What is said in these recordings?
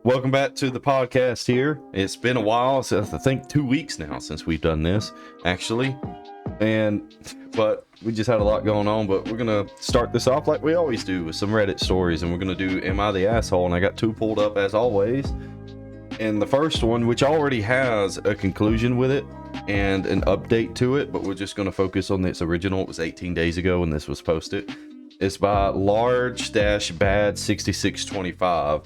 Welcome back to the podcast here. It's been a while, since I think 2 weeks now since we've done this, actually. But we just had a lot going on, but we're going to start this off like we always do with some Reddit stories, and we're going to do Am I the Asshole? And I got two pulled up as always. And the first one, which already has a conclusion with it and an update to it, but we're just going to focus on its original. It was 18 days ago when this was posted. It's by large-bad6625.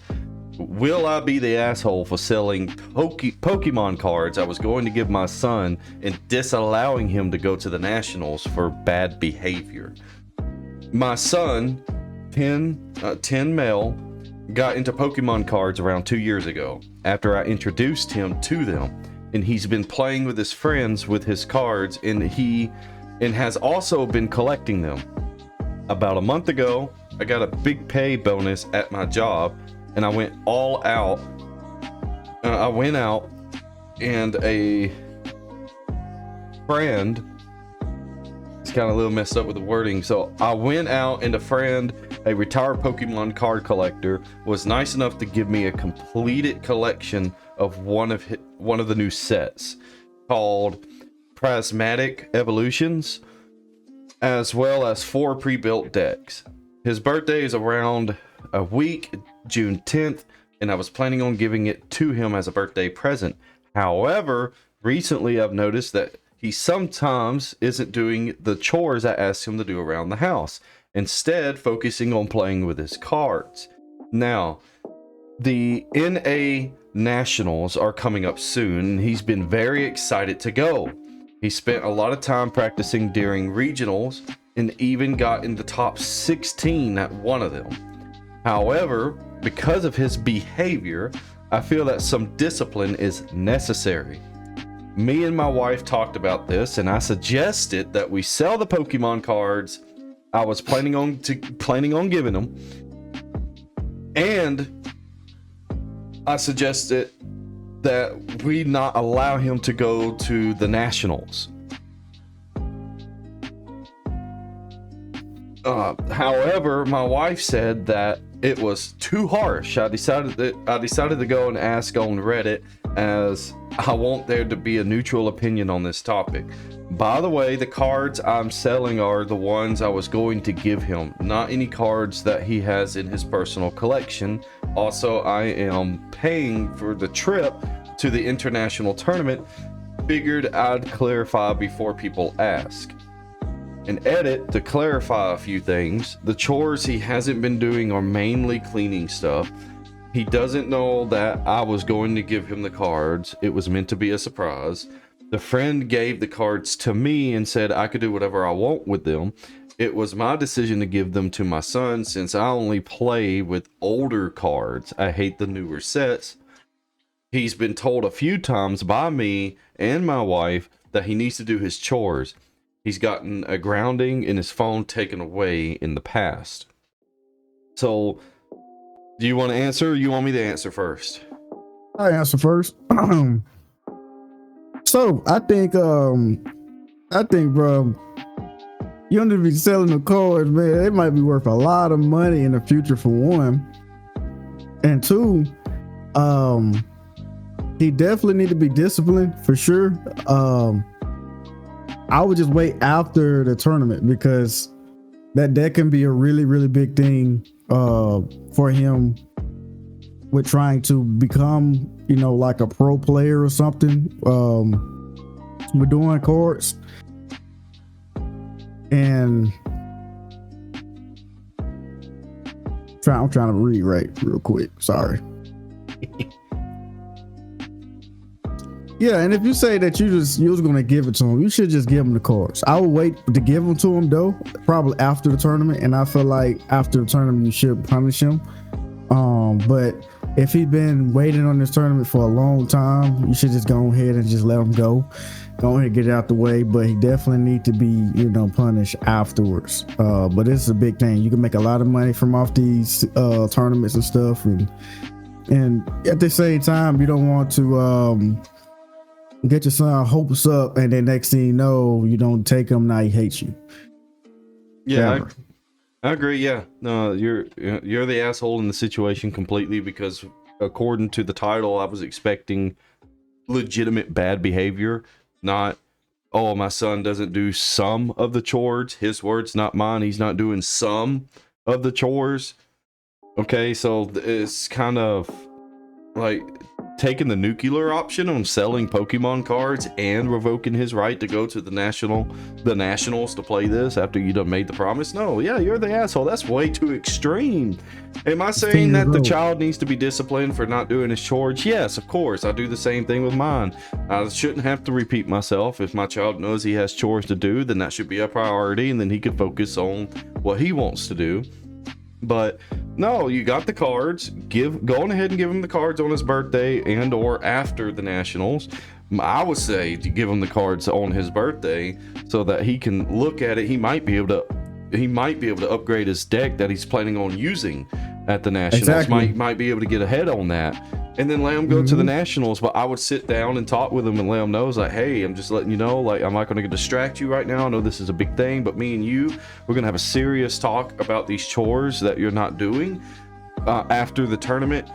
Will I be the asshole for selling Pokemon cards I was going to give my son and disallowing him to go to the Nationals for bad behavior? My son, 10 male, got into Pokemon cards around 2 years ago after I introduced him to them, and he's been playing with his friends with his cards, and has also been collecting them. About a month ago, I got a big pay bonus at my job, and I went all out. I went out, and a friend, it's kind of a little messed up with the wording, so I went out, and a friend, a retired Pokemon card collector, was nice enough to give me a completed collection of one of the new sets called Prismatic Evolutions, as well as 4 pre-built decks. His birthday is around a week, June 10th, and I was planning on giving it to him as a birthday present. However, recently I've noticed that he sometimes isn't doing the chores I asked him to do around the house, instead focusing on playing with his cards. Now, the NA Nationals are coming up soon, and he's been very excited to go. He spent a lot of time practicing during regionals and even got in the top 16 at one of them. However, because of his behavior, I feel that some discipline is necessary. Me and my wife talked about this, and I suggested that we sell the Pokemon cards I was planning on giving him, and I suggested that we not allow him to go to the Nationals. However, my wife said that it was too harsh. I decided to go and ask on Reddit, as I want there to be a neutral opinion on this topic. By the way, the cards I'm selling are the ones I was going to give him, not any cards that he has in his personal collection. Also, I am paying for the trip to the international tournament. Figured I'd clarify before people ask. An edit to clarify a few things. The chores he hasn't been doing are mainly cleaning stuff. He doesn't know that I was going to give him the cards. It was meant to be a surprise. The friend gave the cards to me and said I could do whatever I want with them. It was my decision to give them to my son since I only play with older cards. I hate the newer sets. He's been told a few times by me and my wife that he needs to do his chores. He's gotten a grounding and his phone taken away in the past. So, do you want to answer, or you want me to answer first? I answer first. So I think, bro, you don't need to be selling the cards, man. They might be worth a lot of money in the future, for one, and two, he definitely need to be disciplined for sure. I would just wait after the tournament, because that can be a really, really big thing for him with trying to become, like a pro player or something. We're doing cards, and I'm trying to read right real quick. Sorry. Yeah, and if you say that you was going to give it to him, you should just give him the cards. I would wait to give them to him, though, probably after the tournament, and I feel like after the tournament you should punish him. But if he's been waiting on this tournament for a long time, you should just go ahead and just let him go. Go ahead and get it out the way, but he definitely need to be, punished afterwards. But this is a big thing. You can make a lot of money from off these tournaments and stuff, and at the same time, you don't want to get your son hopes up, and then next thing you know, you don't take him, now he hates you. Yeah, I agree. Yeah, no, you're the asshole in the situation completely, because according to the title, I was expecting legitimate bad behavior, not, oh, my son doesn't do some of the chores. His words, not mine. He's not doing some of the chores. Okay, so it's kind of like taking the nuclear option on selling Pokemon cards and revoking his right to go to the nationals to play this after you done made the promise. No, yeah, you're the asshole. That's way too extreme. Am I saying that the child needs to be disciplined for not doing his chores? Yes, of course. I do the same thing with mine. I shouldn't have to repeat myself. If my child knows he has chores to do, then that should be a priority, and then he could focus on what he wants to do. But no, you got the cards. Go on ahead and give him the cards on his birthday and or after the nationals. I would say to give him the cards on his birthday so that he can look at it. He might be able to upgrade his deck that he's planning on using at the nationals. Exactly. Might be able to get ahead on that, and then let him go to the nationals. But I would sit down and talk with him and let him know, like, hey, I'm just letting you know, like, I'm not going to distract you right now. I know this is a big thing, but me and you, we're going to have a serious talk about these chores that you're not doing after the tournament.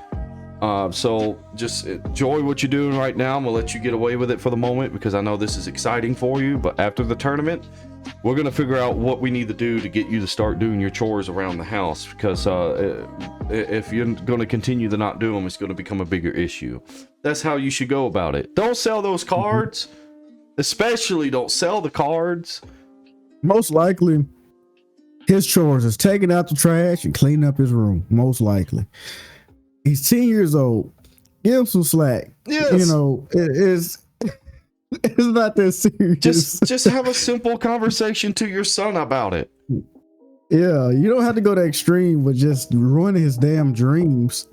So just enjoy what you're doing right now. I'm gonna let you get away with it for the moment because I know this is exciting for you, but after the tournament, we're gonna figure out what we need to do to get you to start doing your chores around the house, because if you're gonna continue to not do them, it's gonna become a bigger issue. That's how you should go about it. Don't sell those cards. Especially don't sell the cards. Most likely his chores is taking out the trash and cleaning up his room. Most likely. He's 10 years old. Give him some slack. Yes. You know, it's not that serious. Just have a simple conversation to your son about it. Yeah, you don't have to go to extreme with just ruining his damn dreams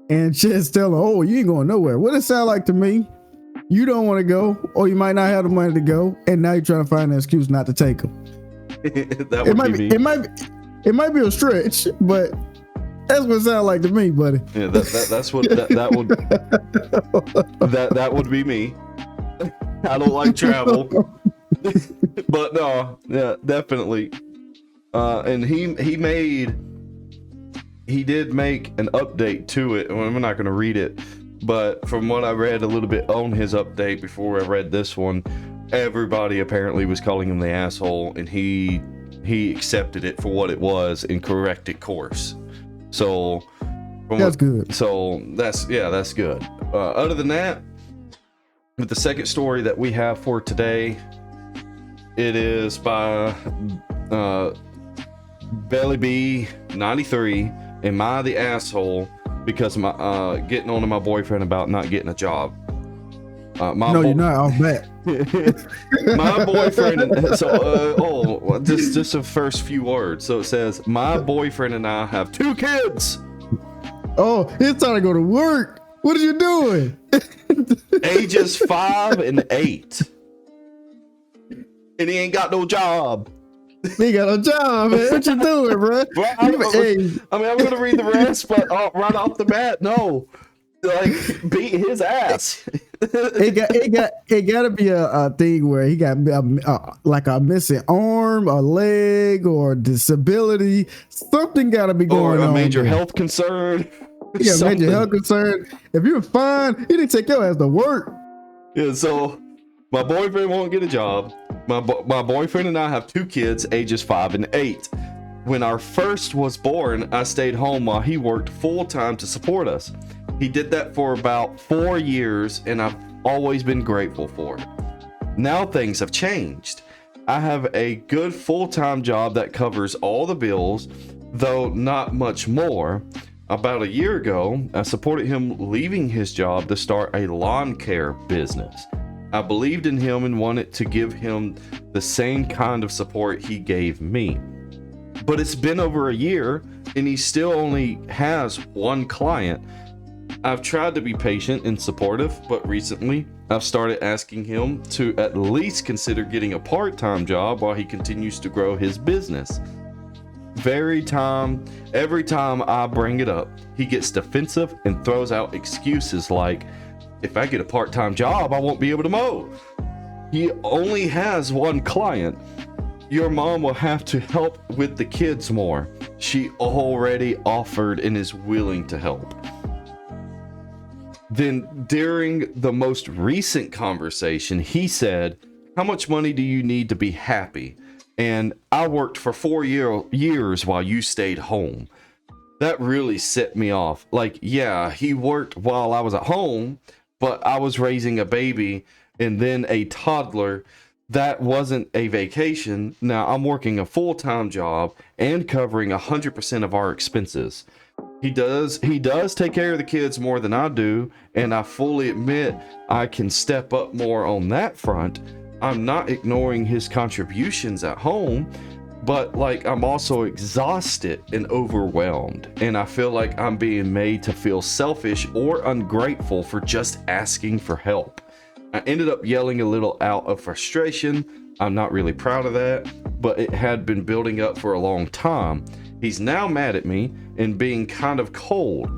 and just tell him, oh, you ain't going nowhere. What it sound like to me? You don't want to go, or you might not have the money to go, and now you're trying to find an excuse not to take him. That would be me. It might be a stretch, but that's what it sounds like to me, buddy. Yeah, that's what that would be me. I don't like travel, but no, yeah, definitely. And he did make an update to it. I'm not going to read it, but from what I read a little bit on his update before I read this one, everybody apparently was calling him the asshole, and he accepted it for what it was and corrected course. So that's good. So that's good. Other than that, with the second story that we have for today, it is by Belly B 93. Am I the asshole because my getting on to my boyfriend about not getting a job? You're not. I'll bet. My boyfriend. So, just the first few words. So it says, my boyfriend and I have 2 kids. Oh, it's time to go to work. What are you doing? Ages 5 and 8, and he ain't got no job. He got a job, man. What you doing, bro? Well, I'm gonna read the rest, but right off the bat, no. Like, beat his ass. it got to be a thing where he got like a missing arm, a leg, or disability. Something got to be going on. Or a major health concern. Yeah, major health concern. If you're fine, you didn't take your ass to work. Yeah, so my boyfriend won't get a job. My boyfriend and I have 2 kids, ages 5 and 8. When our first was born, I stayed home while he worked full time to support us. He did that for about 4 years, and I've always been grateful for it. Now things have changed. I have a good full-time job that covers all the bills, though not much more. About a year ago, I supported him leaving his job to start a lawn care business. I believed in him and wanted to give him the same kind of support he gave me. But it's been over a year, and he still only has 1 client. I've tried to be patient and supportive, but recently I've started asking him to at least consider getting a part-time job while he continues to grow his business. Every time I bring it up, he gets defensive and throws out excuses like, if I get a part-time job, I won't be able to mow. He only has 1 client. Your mom will have to help with the kids more. She already offered and is willing to help. Then during the most recent conversation, he said, "How much money do you need to be happy?" And I worked for 4 years while you stayed home. That really set me off. Like, yeah, he worked while I was at home, but I was raising a baby and then a toddler. That wasn't a vacation. Now I'm working a full-time job and covering 100% of our expenses. He does take care of the kids more than I do, and I fully admit I can step up more on that front. I'm not ignoring his contributions at home, but like I'm also exhausted and overwhelmed, and I feel like I'm being made to feel selfish or ungrateful for just asking for help. I ended up yelling a little out of frustration. I'm not really proud of that, but it had been building up for a long time. He's now mad at me and being kind of cold.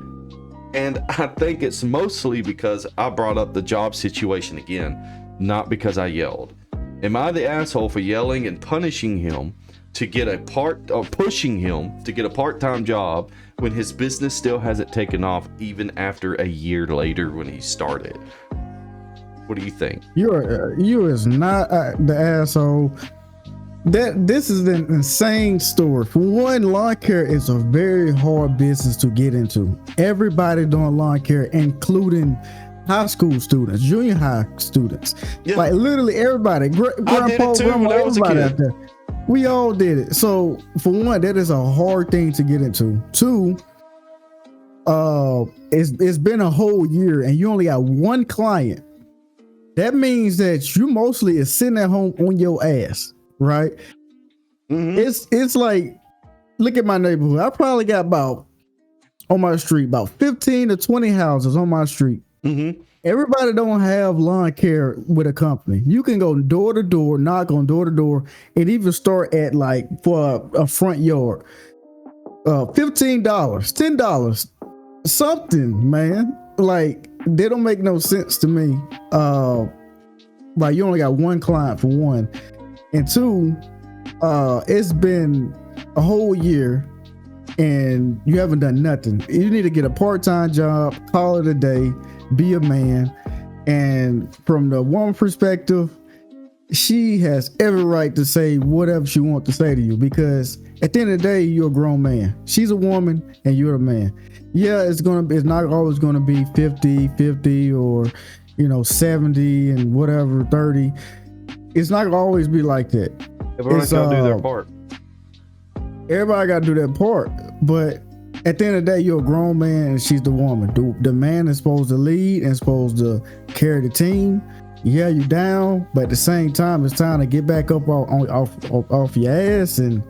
And I think it's mostly because I brought up the job situation again, not because I yelled. Am I the asshole for yelling and punishing him to get pushing him to get a part-time job when his business still hasn't taken off even after a year later when he started? What do you think? You is not the asshole. This is an insane story. For one, lawn care is a very hard business to get into. Everybody doing lawn care, including high school students, junior high students. Yeah. Like literally everybody. Grandpa, grandma, everybody out there. We all did it. So for one, that is a hard thing to get into. Two, it's been a whole year and you only got one client. That means that you mostly is sitting at home on your ass. Right. Mm-hmm. It's like, look at my neighborhood. I probably got about 15 to 20 houses on my street. Mm-hmm. Everybody don't have lawn care with a company. You can go door to door, knock on door to door, and even start at like for a front yard. $15, $10, something, man. Like they don't make no sense to me. Like you only got one client for one. And two, it's been a whole year and you haven't done nothing. You need to get a part-time job, call it a day, be a man. And from the woman perspective, she has every right to say whatever she wants to say to you, because at the end of the day, you're a grown man. She's a woman and you're a man. Yeah, it's not always going to be 50-50 or, 70 and whatever, 30. It's not gonna always be like that. Everybody's gotta do their part. Everybody gotta do their part. But at the end of the day, you're a grown man and she's the woman. The man is supposed to lead and supposed to carry the team. Yeah, you down, but at the same time, it's time to get back up off your ass and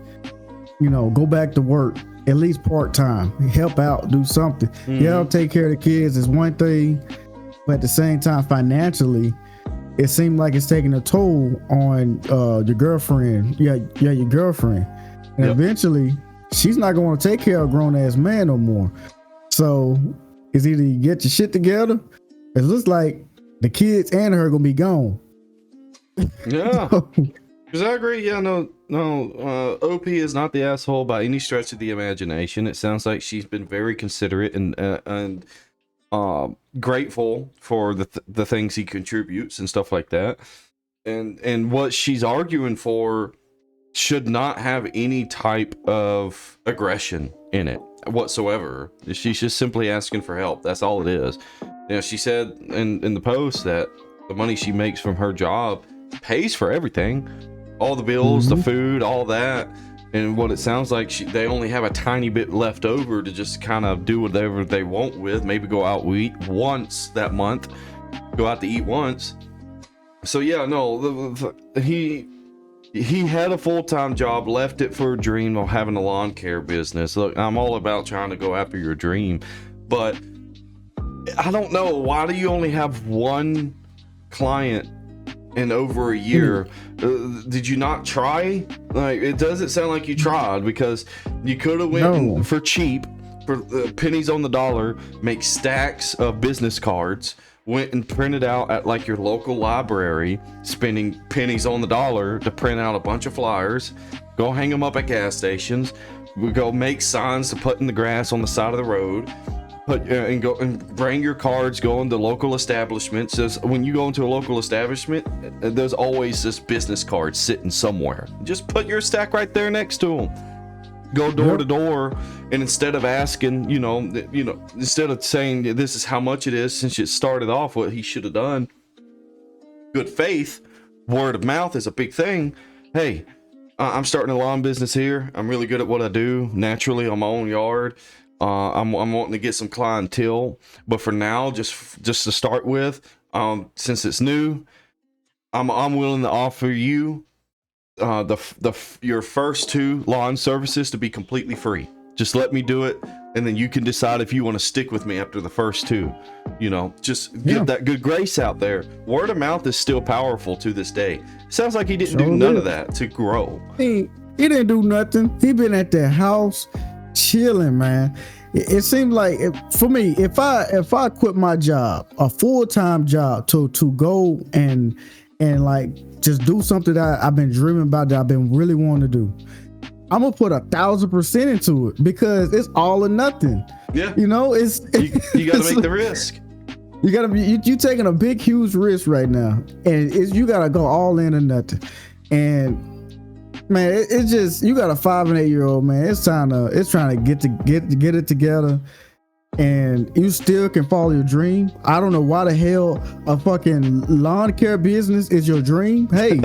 go back to work. At least part-time. Help out, do something. Mm-hmm. Yeah, I'll take care of the kids is one thing, but at the same time, financially, it seemed like it's taking a toll on your girlfriend. Yeah, your girlfriend. And eventually, she's not going to take care of a grown-ass man no more. So, it's either you get your shit together, it looks like the kids and her going to be gone. Yeah. Because I agree. Yeah, no. OP is not the asshole by any stretch of the imagination. It sounds like she's been very considerate and grateful for the things he contributes and stuff like that, and what she's arguing for should not have any type of aggression in it whatsoever. She's just simply asking for help. That's all it is. She said in the post that the money she makes from her job pays for everything, all the bills, the food, all that. And what it sounds like, they only have a tiny bit left over to just kind of do whatever they want with. Maybe go out and eat once that month. Go out to eat once. So yeah, no, he had a full-time job, left it for a dream of having a lawn care business. Look, I'm all about trying to go after your dream, but I don't know. Why do you only have one client in over a year? Did you not try? Like, it doesn't sound like you tried, because you could have went for cheap, for pennies on the dollar, make stacks of business cards, went and printed out at like your local library, spending pennies on the dollar to print out a bunch of flyers, go hang them up at gas stations, we go make signs to put in the grass on the side of the road, and go and bring your cards, go into local establishments. Says when you go into a local establishment, there's always this business card sitting somewhere. Just put your stack right there next to them. Go door to door, and instead of asking, instead of saying this is how much it is, since it started off what he should have done, good faith, word of mouth is a big thing. Hey, I'm starting a lawn business here. I'm really good at what I do naturally on my own yard. I'm wanting to get some clientele, but for now, just to start with, since it's new, I'm willing to offer you your first 2 lawn services to be completely free. Just let me do it, and then you can decide if you want to stick with me after the first 2. Just get that good grace out there. Word of mouth is still powerful to this day. Sounds like he didn't do none of that to grow. He didn't do nothing. He been at their house chilling, man. It seemed like, for me, if I quit my job, a full-time job, to go and like just do something that I've been dreaming about, that I've been really wanting to do, I'm gonna put 1,000% into it, because it's all or nothing. Yeah, it's you gotta make the risk. You gotta be you taking a big huge risk right now, and you gotta go all in or nothing. And man, it's just, you got a 5 and 8 year old, man. It's trying to get it together, and you still can follow your dream. I don't know why the hell a fucking lawn care business is your dream. Hey,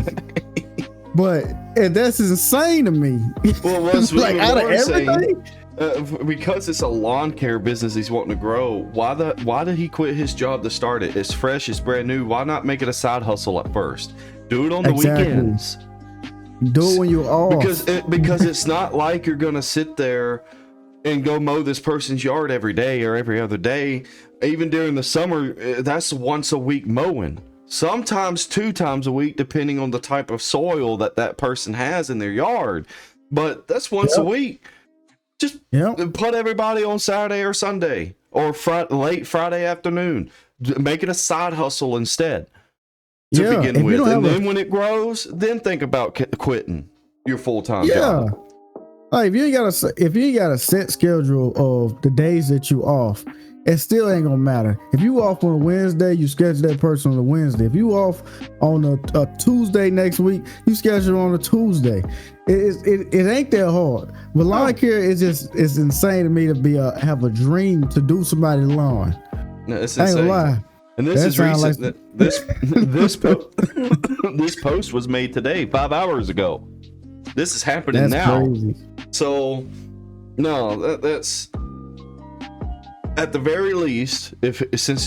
but that's insane to me. Well, what's like out of everything. Because it's a lawn care business he's wanting to grow. Why did he quit his job to start it? It's fresh, it's brand new. Why not make it a side hustle at first? Do it on the weekends. Do it when you're off. Because it's not like you're gonna sit there and go mow this person's yard every day or every other day. Even during the summer, that's once a week mowing. Sometimes 2 times a week, depending on the type of soil that person has in their yard. But that's once a week. Just put everybody on Saturday or Sunday or late Friday afternoon. Make it a side hustle instead to begin with. And then when it grows, then think about quitting your full-time job. Like if you ain't got a set schedule of the days that you off, it still ain't gonna matter. If you off on a Wednesday, you schedule that person on a Wednesday. If you off on a Tuesday next week, you schedule on a Tuesday. It ain't that hard. But lawn care is it's insane to me to have a dream to do somebody's lawn. No, it's insane. I ain't gonna lie. And this is recent. This post was made today, 5 hours ago. This is happening now. Crazy. So, no, that's at the very least. Since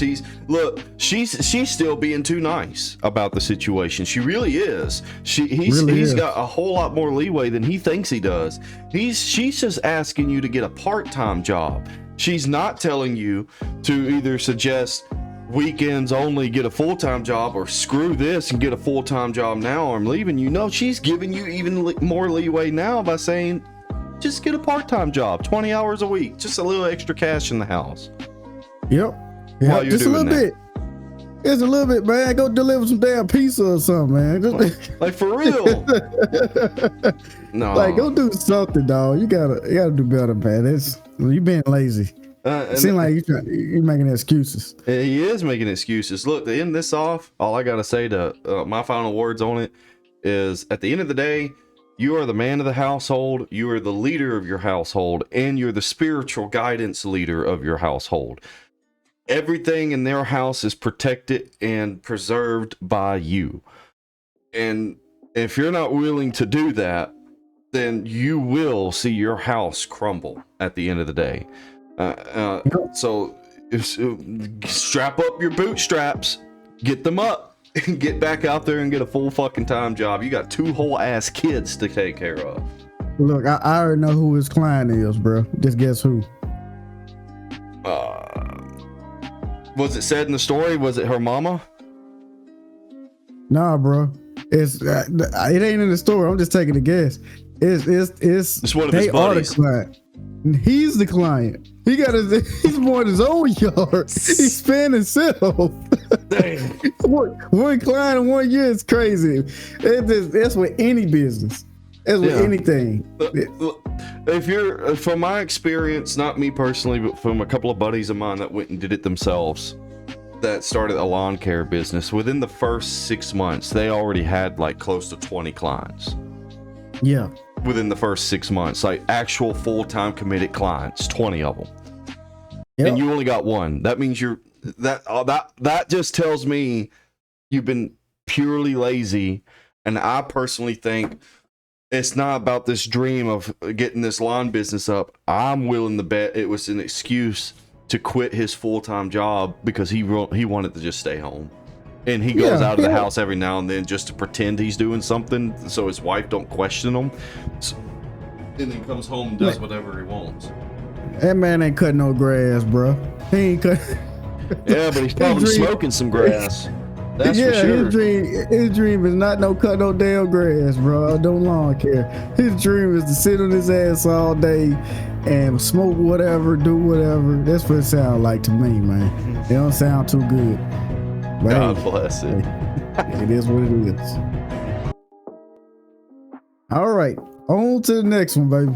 she's still being too nice about the situation. She really is. He's got a whole lot more leeway than he thinks he does. She's just asking you to get a part-time job. She's not telling you to either suggest weekends only, get a full-time job, or screw this and get a full-time job now or I'm leaving you. No, she's giving you even more leeway now by saying just get a part-time job, 20 hours a week, just a little extra cash in the house. Yep. Just a little bit. It's a little bit, man. Go deliver some damn pizza or something, man. Like for real. No. Like go do something, dog. You gotta do better, man. You being lazy. It seems like you're making excuses. He is making excuses. Look, to end this off, all I gotta say to my final words on it is, at the end of the day, you are the man of the household, you are the leader of your household, and you're the spiritual guidance leader of your household. Everything in their house is protected and preserved by you. And if you're not willing to do that, then you will see your house crumble at the end of the day. So strap up your bootstraps, get them up, and get back out there and get a full fucking time job. You got 2 whole ass kids to take care of. Look, I already know who his client is, bro. Just guess who. Was it said in the story? Was it her mama? Nah, bro. It ain't in the story. I'm just taking a guess. It's one of his buddies. The client. He's the client. He's more in his own yard. He's paying himself. Damn. One client in 1 year is crazy. That's with any business. That's with anything. if you're, from my experience, not me personally, but from a couple of buddies of mine that went and did it themselves, that started a lawn care business, within the first 6 months, they already had like close to 20 clients. Yeah. Within the first 6 months, like actual full-time committed clients, 20 of them. Yep. And you only got one. That means that just tells me you've been purely lazy. And I personally think it's not about this dream of getting this lawn business up. I'm willing to bet it was an excuse to quit his full-time job because he wanted to just stay home. And he goes out of the house every now and then just to pretend he's doing something so his wife don't question him. And then comes home and does whatever he wants. That man ain't cutting no grass, bro. He ain't cut. Yeah, but he's probably smoking some grass. That's for sure. His dream is not no cut no damn grass, bro. Don't lawn care. His dream is to sit on his ass all day and smoke whatever, do whatever. That's what it sounds like to me, man. It don't sound too good. But God bless it. It is what it is. All right, on to the next one, baby.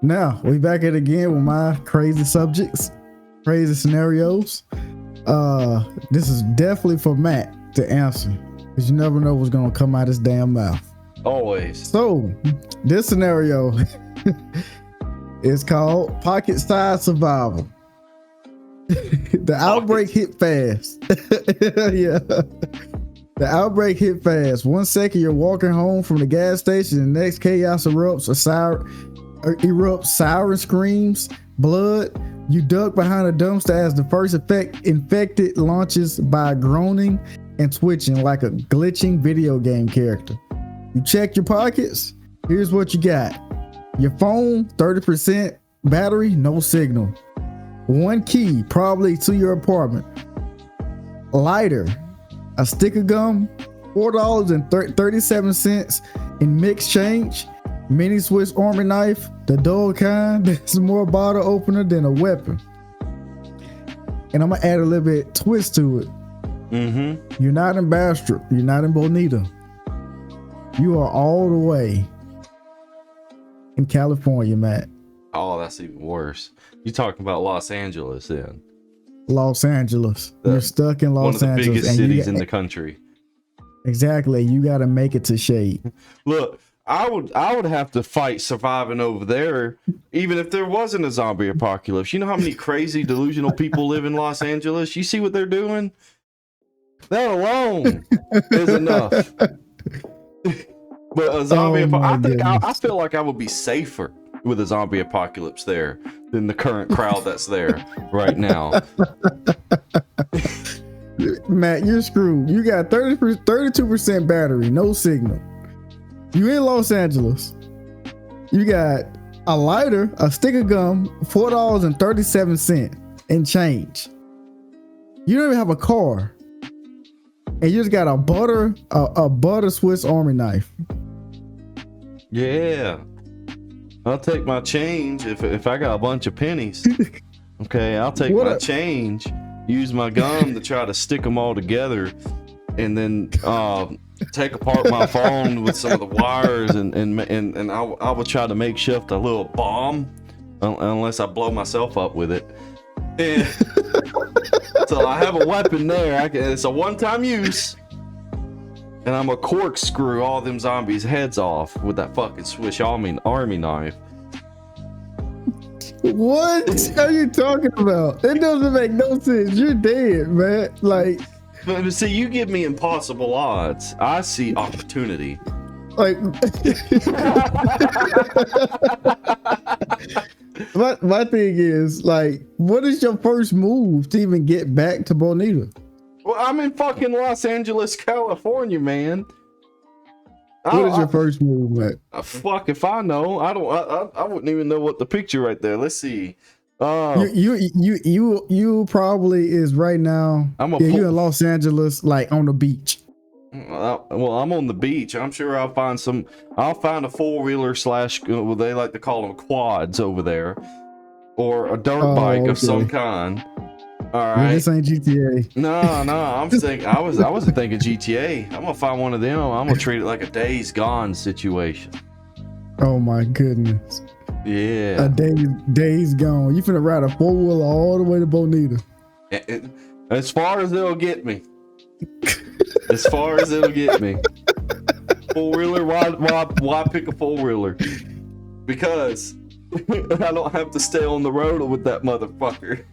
Now we back at it again with my crazy subjects, crazy scenarios. This is definitely for Matt to answer, because you never know what's gonna come out his damn mouth. Always. So this scenario is called pocket size survival. The outbreak hit fast. Yeah. The outbreak hit fast. 1 second you're walking home from the gas station, and the next chaos erupts, siren screams, blood. You duck behind a dumpster as the first infected launches by groaning and twitching like a glitching video game character. You check your pockets. Here's what you got. Your phone, 30% battery, no signal. 1 key, probably to your apartment. Lighter, a stick of gum, $4.37 in mixed change. Mini Swiss Army knife, the dull kind that's more bottle opener than a weapon. And I'm gonna add a little bit twist to it. Mm-hmm. You're not in Bastrop. You're not in Bonita. You are all the way in California, Matt. Oh, that's even worse. You're talking about Los Angeles then. Los Angeles. You're stuck in Los Angeles. One of the biggest cities in the country. Exactly. You got to make it to shade. Look, I would have to fight surviving over there, even if there wasn't a zombie apocalypse. You know how many crazy delusional people live in Los Angeles? You see what they're doing? That alone is enough. But a zombie I feel like I would be safer with a zombie apocalypse there than the current crowd that's there right now. Matt, you're screwed. You got 32% battery, no signal. You in Los Angeles. You got a lighter, a stick of gum, $4.37 in change. You don't even have a car. And you just got a butter Swiss Army knife. Yeah. I'll take my change if I got a bunch of pennies. Okay, I'll take my change, use my gum to try to stick them all together, and then take apart my phone with some of the wires, and I will try to makeshift a little bomb, unless I blow myself up with it. And so I have a weapon there. It's a one-time use. And I'm a corkscrew all them zombies' heads off with that fucking Swiss Army knife. What are you talking about? It doesn't make no sense. You're dead, man. Like, but see, you give me impossible odds. I see opportunity. Like, my thing is, like, what is your first move to even get back to Bonita? Well, I'm in fucking Los Angeles, California, man. What is your first move, man? Fuck if I know. I wouldn't even know what the picture right there. Let's see. You probably is right now. You in Los Angeles, like on the beach. Well, I'm on the beach. I'm sure I'll find a 4-wheeler / well, they like to call them quads over there, or a dirt bike of some kind. All right. This ain't GTA. No. I wasn't thinking GTA. I'm gonna find one of them. I'm gonna treat it like a Days Gone situation. Oh my goodness. Yeah. A day's gone. You finna ride a 4-wheeler all the way to Bonita. As far as it'll get me. As far as it'll get me. 4-wheeler, why pick a 4-wheeler? Because I don't have to stay on the road with that motherfucker.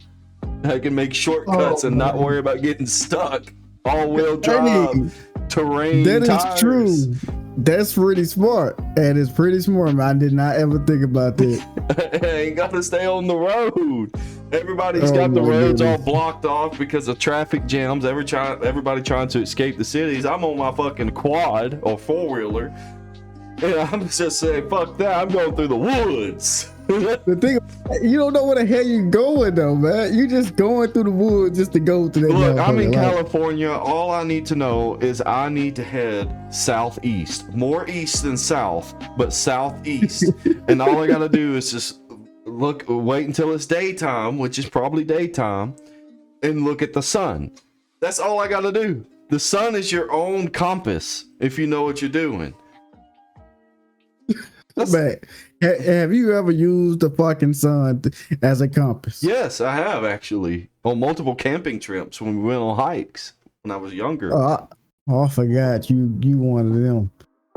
I can make shortcuts and not worry about getting stuck. All-wheel drive, terrain, that is tires. true. That's pretty smart. That is pretty smart, man. I did not ever think about that. I ain't got to stay on the road. Everybody's got the roads all blocked off because of traffic jams. Everybody trying to escape the cities. I'm on my fucking quad or 4-wheeler. And I'm just saying, fuck that. I'm going through the woods. The thing, you don't know where the hell you're going though, man. You just going through the woods just to go to that. Look, I'm in California. All I need to know is I need to head southeast, more east than south, but southeast. And all I gotta do is just wait until it's daytime, which is probably daytime, and look at the sun. That's all I gotta do. The sun is your own compass if you know what you're doing. Man, have you ever used the fucking sun as a compass? Yes, I have actually on multiple camping trips when we went on hikes when I was younger. I forgot you one of them.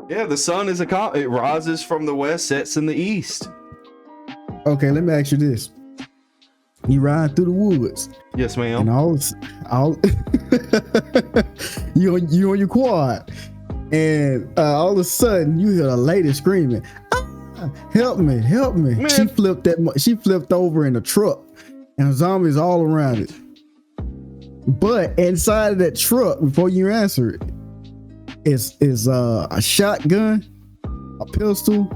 Yeah, the sun is it rises from the west, sets in the east. Okay, let me ask you this: you ride through the woods? Yes, ma'am. And all you on your quad, and all of a sudden you hear a lady screaming, help me, help me. Man. She flipped over in a truck and zombies all around it. But inside of that truck, before you answer it, is a shotgun, a pistol,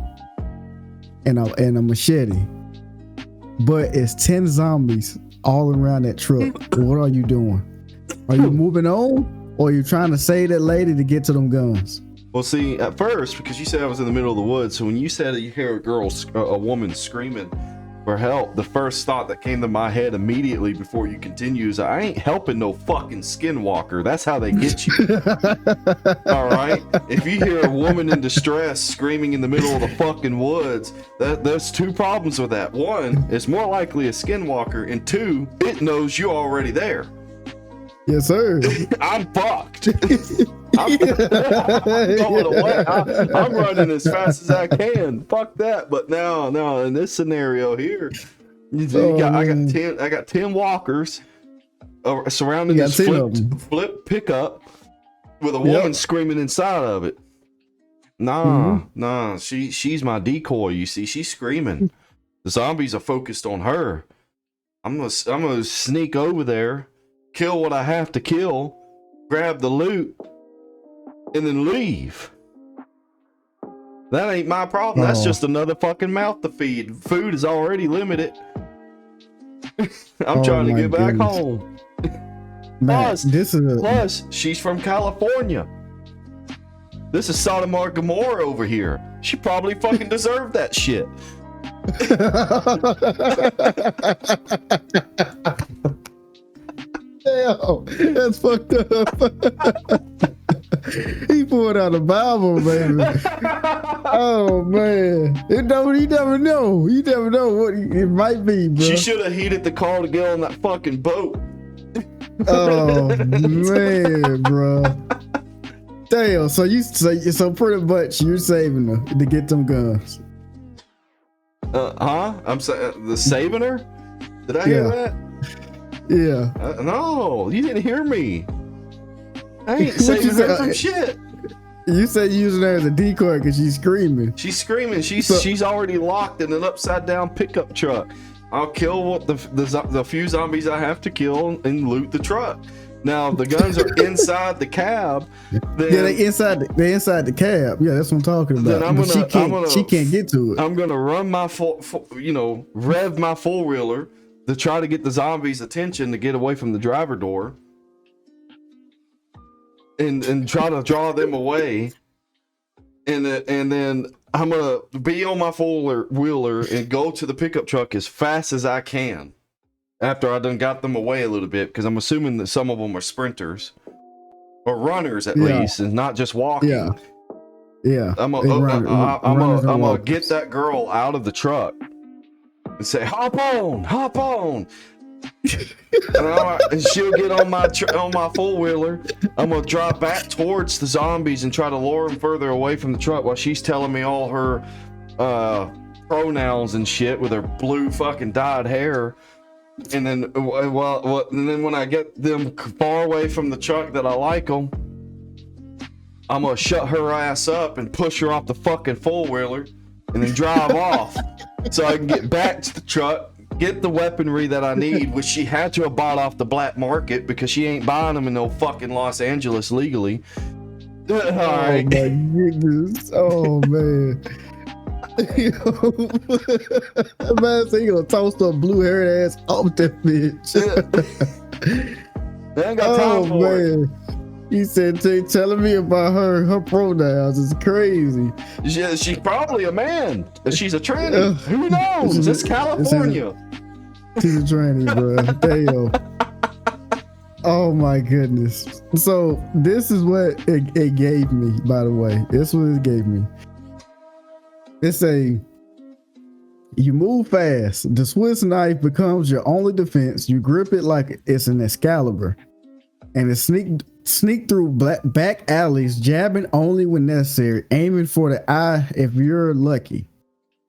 and a machete. But it's 10 zombies all around that truck. What are you doing? Are you moving on, or are you trying to save that lady to get to them guns? Well, see, at first, because you said I was in the middle of the woods, so when you said that you hear a woman screaming for help, the first thought that came to my head immediately before you continue is, I ain't helping no fucking skinwalker. That's how they get you. All right? If you hear a woman in distress screaming in the middle of the fucking woods, there's two problems with that. One, it's more likely a skinwalker, and two, it knows you're already there. Yes, sir. I'm fucked. I'm going away. I'm running as fast as I can. Fuck that. But now in this scenario here, I got 10 walkers surrounding this flip pickup with a woman screaming inside of it. Nah, she's my decoy. You see, she's screaming. The zombies are focused on her. I'm gonna sneak over there, kill what I have to kill, grab the loot, and then leave. That ain't my problem. That's just another fucking mouth to feed. Food is already limited. I'm trying to get back home. Man, plus, she's from California. This is Sodom and Gomorrah over here. She probably fucking deserved that shit. Damn, that's fucked up. He pulled out the Bible, baby. Oh man, you never know. You never know what it might be, bro. She should have heated the car to get on that fucking boat. Oh man, bro. Damn. So pretty much you're saving her to get them guns. I'm the saving her. Did I hear that? Yeah. No, you didn't hear me. I ain't saving her from shit. You said using her as a decoy because she's screaming. She's screaming. She's already locked in an upside down pickup truck. I'll kill what the few zombies I have to kill and loot the truck. Now if the guns are inside the cab. Then, yeah, they inside the cab. Yeah, that's what I'm talking about. Then she can't get to it. I'm gonna run my rev my 4-wheeler to try to get the zombies' attention to get away from the driver door. And try to draw them away, and then I'm gonna be on my 4-wheeler and go to the pickup truck as fast as I can after I done got them away a little bit, because I'm assuming that some of them are sprinters or runners at least, and not just walking. Yeah, I'm it runners and gonna walkers. get that girl out of the truck and say, hop on. And she'll get on my four-wheeler. I'm gonna drive back towards the zombies and try to lure them further away from the truck while she's telling me all her pronouns and shit with her blue fucking dyed hair. And then, and then when I get them far away from the truck that I like them, I'm gonna shut her ass up and push her off the fucking four-wheeler and then drive off so I can get back to the truck, get the weaponry that I need, which she had to have bought off the black market because she ain't buying them in no fucking Los Angeles legally. All right. Oh my goodness. Oh man. Man, so you gonna toast a blue haired ass off that bitch. I ain't got time for it. He said, telling me about her pronouns is crazy. She's probably a man. She's a tranny. Who knows? It's California. She's a tranny, bro. Damn. Oh my goodness. So this is what it gave me, by the way. This is what it gave me. It's you move fast. The Swiss knife becomes your only defense. You grip it like it's an Excalibur. And it sneak through back alleys, jabbing only when necessary, aiming for the eye if you're lucky.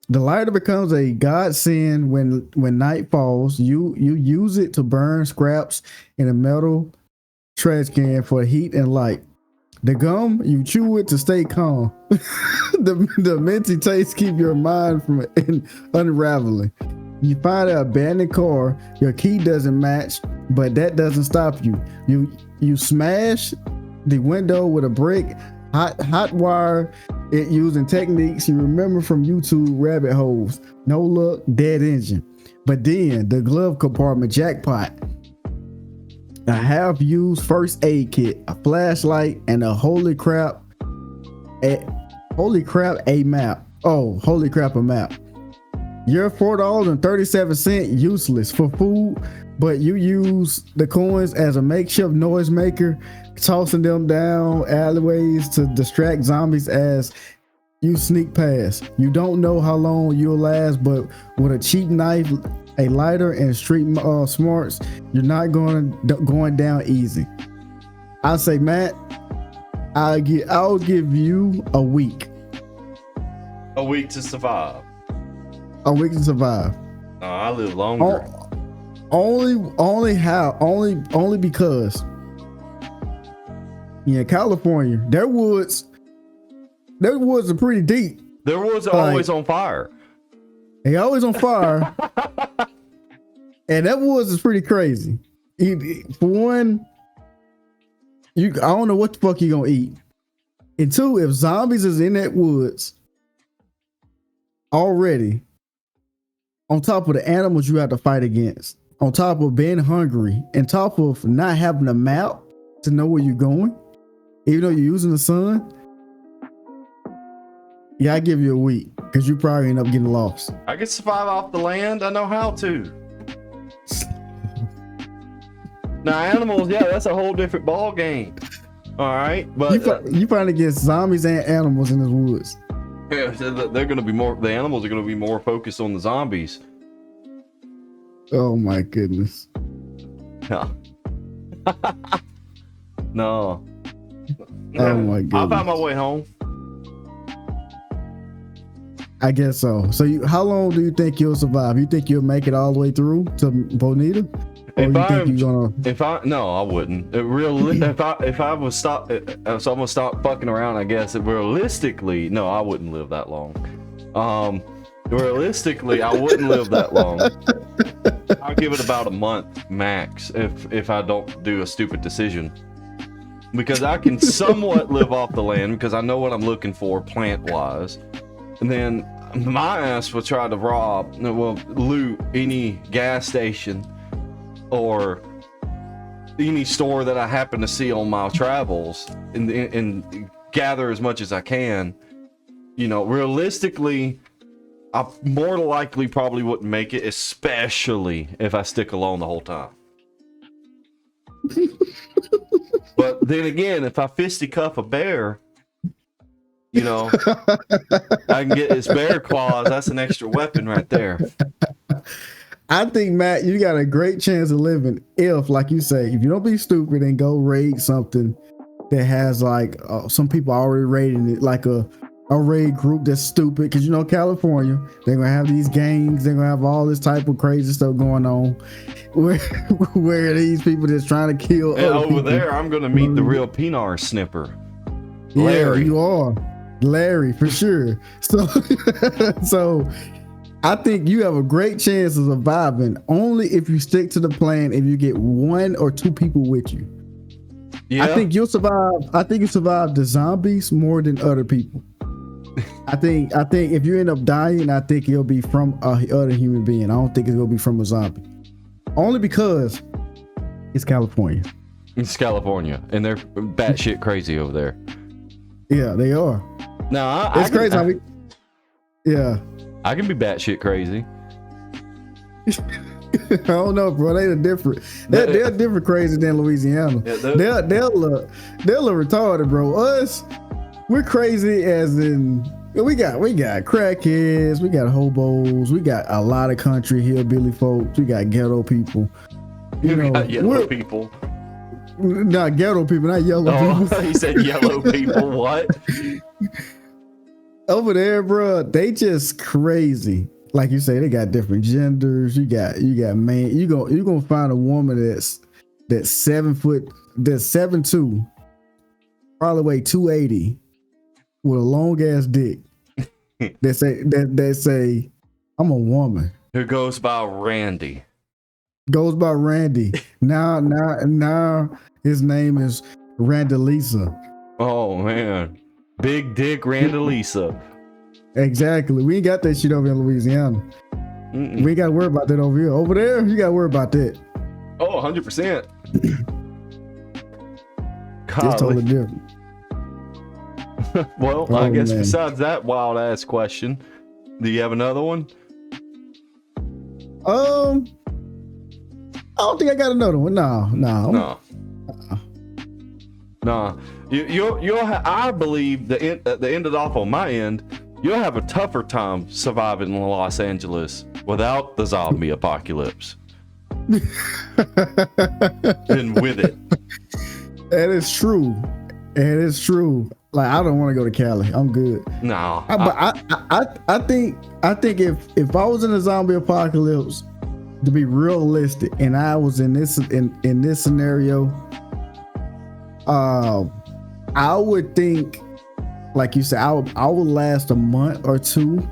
The lighter becomes a godsend when night falls. You use it to burn scraps in a metal trash can for heat and light. The gum, you chew it to stay calm. the minty taste keep your mind from unraveling. You find an abandoned car, your key doesn't match, but that doesn't stop you. You smash the window with a brick, hot wire it using techniques you remember from YouTube rabbit holes. No luck, dead engine. But then the glove compartment jackpot. A half-used first aid kit, a flashlight, and a holy crap a map. Oh, holy crap, a map. Your $4.37 useless for food, but you use the coins as a makeshift noise maker, tossing them down alleyways to distract zombies as you sneak past. You don't know how long you'll last, but with a cheap knife, a lighter, and street smarts, you're not going down easy. I say, Matt, I'll give you a week. A week to survive. A week to survive. No, I live longer. Only because California, their woods are pretty deep. Their woods are always on fire. They always on fire. And that woods is pretty crazy. For one, I don't know what the fuck you gonna eat. And two, if zombies is in that woods already, on top of the animals you have to fight against, on top of being hungry, on top of not having a map to know where you're going, even though you're using the sun, yeah, I give you a week because you probably end up getting lost. I can survive off the land. I know how to. Now animals, yeah, that's a whole different ball game. All right, but you find against zombies and animals in the woods. Yeah, they're going to be more. The animals are going to be more focused on the zombies. Oh my goodness. No. No. Oh my goodness. I'll find my way home. I guess so. So how long do you think you'll survive? You think you'll make it all the way through to Bonita? No, I wouldn't. If I was stop, so I'm gonna stop fucking around. I guess realistically, no, I wouldn't live that long. Realistically, I wouldn't live that long. I'll give it about a month max if I don't do a stupid decision, because I can somewhat live off the land because I know what I'm looking for plant wise, and then my ass will try to loot any gas station or any store that I happen to see on my travels and gather as much as I can. Realistically, I more likely probably wouldn't make it, especially if I stick alone the whole time. But then again, if I fisticuff a bear, You know, I can get his bear claws. That's an extra weapon right there. I think, Matt, you got a great chance of living if, like you say, if you don't be stupid and go raid something that has like some people already raiding it, like a raid group that's stupid. Because you know, California, they're gonna have these gangs, they're gonna have all this type of crazy stuff going on, where these people just trying to kill. And over people. there, I'm gonna meet the real Pinar snipper, Larry. Yeah, you are Larry for sure. So, so. I think you have a great chance of surviving only if you stick to the plan. If you get 1 or 2 people with you, I think you'll survive. I think you survive the zombies more than other people. I think if you end up dying, I think it'll be from a other human being. I don't think it's gonna be from a zombie, only because it's California. It's California, and they're batshit crazy over there. Yeah, they are. No, it's crazy. Yeah. I can be batshit crazy. I don't know, bro. They're different. They're different crazy than Louisiana. Yeah, they'll look retarded, bro. Us, we're crazy as in we got crackheads, we got hobos, we got a lot of country hillbilly folks, we got ghetto people. You know, got yellow people. Not ghetto people, not yellow people. He said yellow people. What? Over there, bro, they just crazy. Like you say, they got different genders. You got man. You gonna find a woman that's 7 foot, that's 7'2", probably weigh 280, with a long ass dick. That say, I'm a woman. Who goes by Randy. Goes by Randy. Now his name is Randalisa. Oh man. Big dick Randalisa. Exactly. We ain't got that shit over in Louisiana. Mm-mm. We ain't got to worry about that over here. Over there, you got to worry about that. Oh, 100%. It's totally different. Well, I guess besides that wild ass question, do you have another one? I don't think I got another one. No. Nah. I believe the end it off on my end. You'll have a tougher time surviving in Los Angeles without the zombie apocalypse than with it. That is true. Like, I don't want to go to Cali. I'm good. No. I think if I was in a zombie apocalypse, to be realistic, and I was in this scenario, I would think, like you said, I would last a month or 2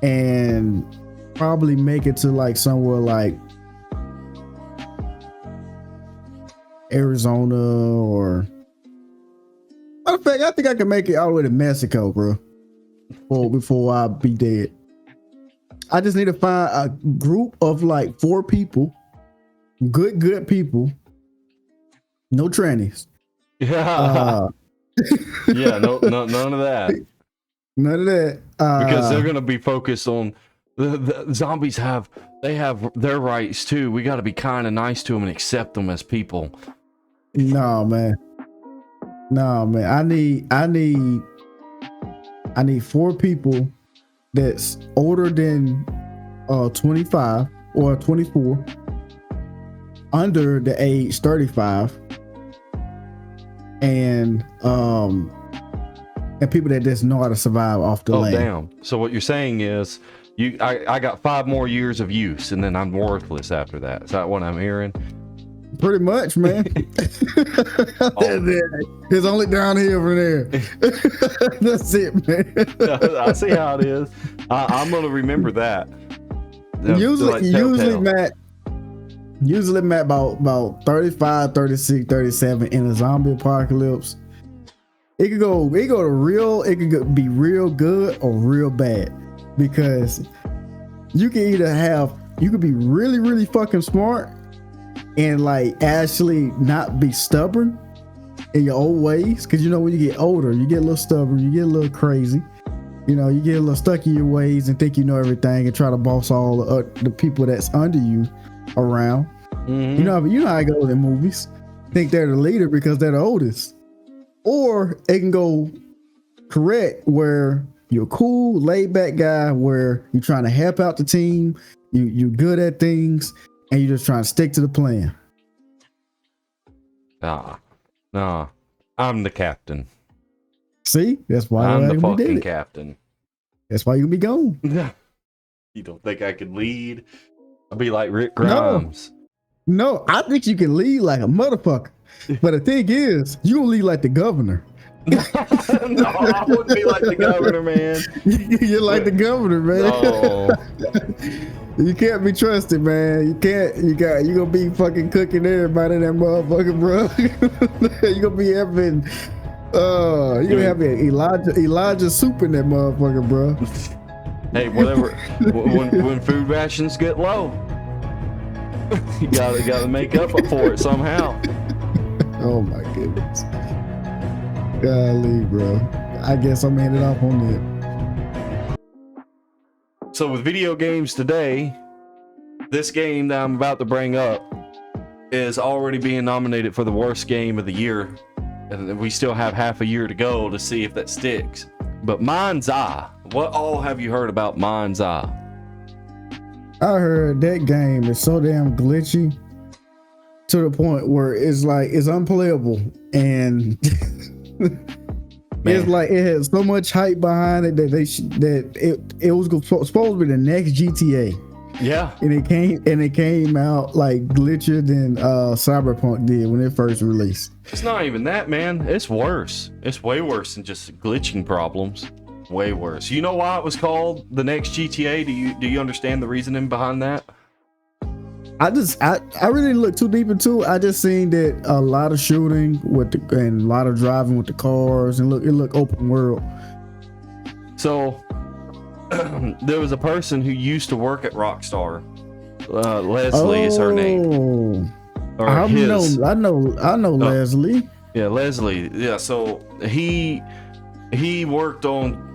and probably make it to like somewhere like Arizona, or matter of fact, I think I can make it all the way to Mexico, bro, before I be dead. I just need to find a group of like 4 people, good people, no trannies. Yeah. Yeah, no, none of that. None of that. Because they're gonna be focused on the zombies have their rights too. We got to be kind of nice to them and accept them as people. No, man. I need 4 people that's older than 25 or 24, under the age 35, and people that just know how to survive off the land. Damn. So what you're saying is I got 5 more years of use and then I'm worthless after that. Is that what I'm hearing? Pretty much, man. It's only downhill from there. That's it, man. I see how it is. I'm gonna remember that. Usually, Matt, about 35, 36, 37 in a zombie apocalypse. It could be real good or real bad, because you could be really, really fucking smart and like actually not be stubborn in your old ways. Because when you get older, you get a little stubborn, you get a little crazy. You get a little stuck in your ways and think you know everything and try to boss all the people that's under you around. Mm-hmm. You know how it goes in movies. Think they're the leader because they're the oldest. Or it can go correct, where you're a cool, laid back guy, where you're trying to help out the team, you're good at things, and you're just trying to stick to the plan. Nah, I'm the captain. See, that's why I'm the we did fucking it. captain. That's why you be gone. You don't think I could lead? I'll be like Rick Grimes. No, I think you can lead like a motherfucker. But the thing is, you don't lead like the governor. No, I wouldn't be like the governor, man. You're like the governor, man. No. You can't be trusted, man. You can't. You gonna be fucking cooking everybody in that motherfucker, bro. You gonna be having you gonna have Elijah soup in that motherfucker, bro. Hey, whatever. when food rations get low, you gotta make up for it somehow. Oh my goodness. Golly, bro. I guess I'm ending off on that. So with video games today, this game that I'm about to bring up is already being nominated for the worst game of the year. And we still have half a year to go to see if that sticks. But Mind's Eye. What all have you heard about Mind's Eye? I heard that game is so damn glitchy to the point where it's like it's unplayable, and it's like it has so much hype behind it that it was supposed to be the next GTA. Yeah, and it came out like glitchier than Cyberpunk did when it first released. It's not even that, man. It's worse. It's way worse than just glitching problems. Way worse. You know why it was called the next GTA? Do you understand the reasoning behind that? I really didn't look too deep into it. I just seen that a lot of shooting and a lot of driving with the cars, and it looked open world. So there was a person who used to work at Rockstar. Leslie is her name. Or I know Leslie. Yeah, Leslie. Yeah, so he worked on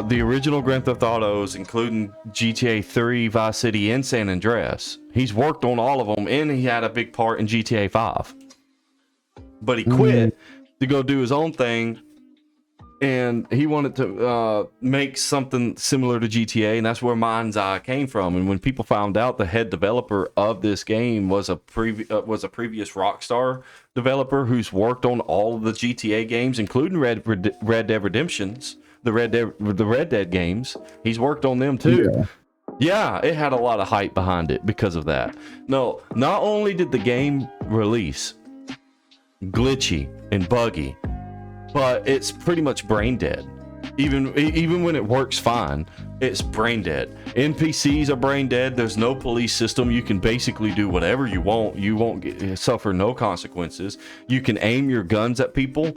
the original Grand Theft Autos, including GTA 3, Vice City, and San Andreas. He's worked on all of them, and he had a big part in GTA 5. But he quit to go do his own thing, and he wanted to make something similar to GTA, and that's where Mind's Eye came from. And when people found out the head developer of this game was a previous Rockstar developer who's worked on all of the GTA games, including Red Dead Redemptions, the Red Dead games. He's worked on them too. Yeah, it had a lot of hype behind it because of that. No, not only did the game release glitchy and buggy, but it's pretty much brain dead. Even when it works fine, it's brain dead. NPCs are brain dead. There's no police system. You can basically do whatever you want. You won't suffer no consequences. You can aim your guns at people.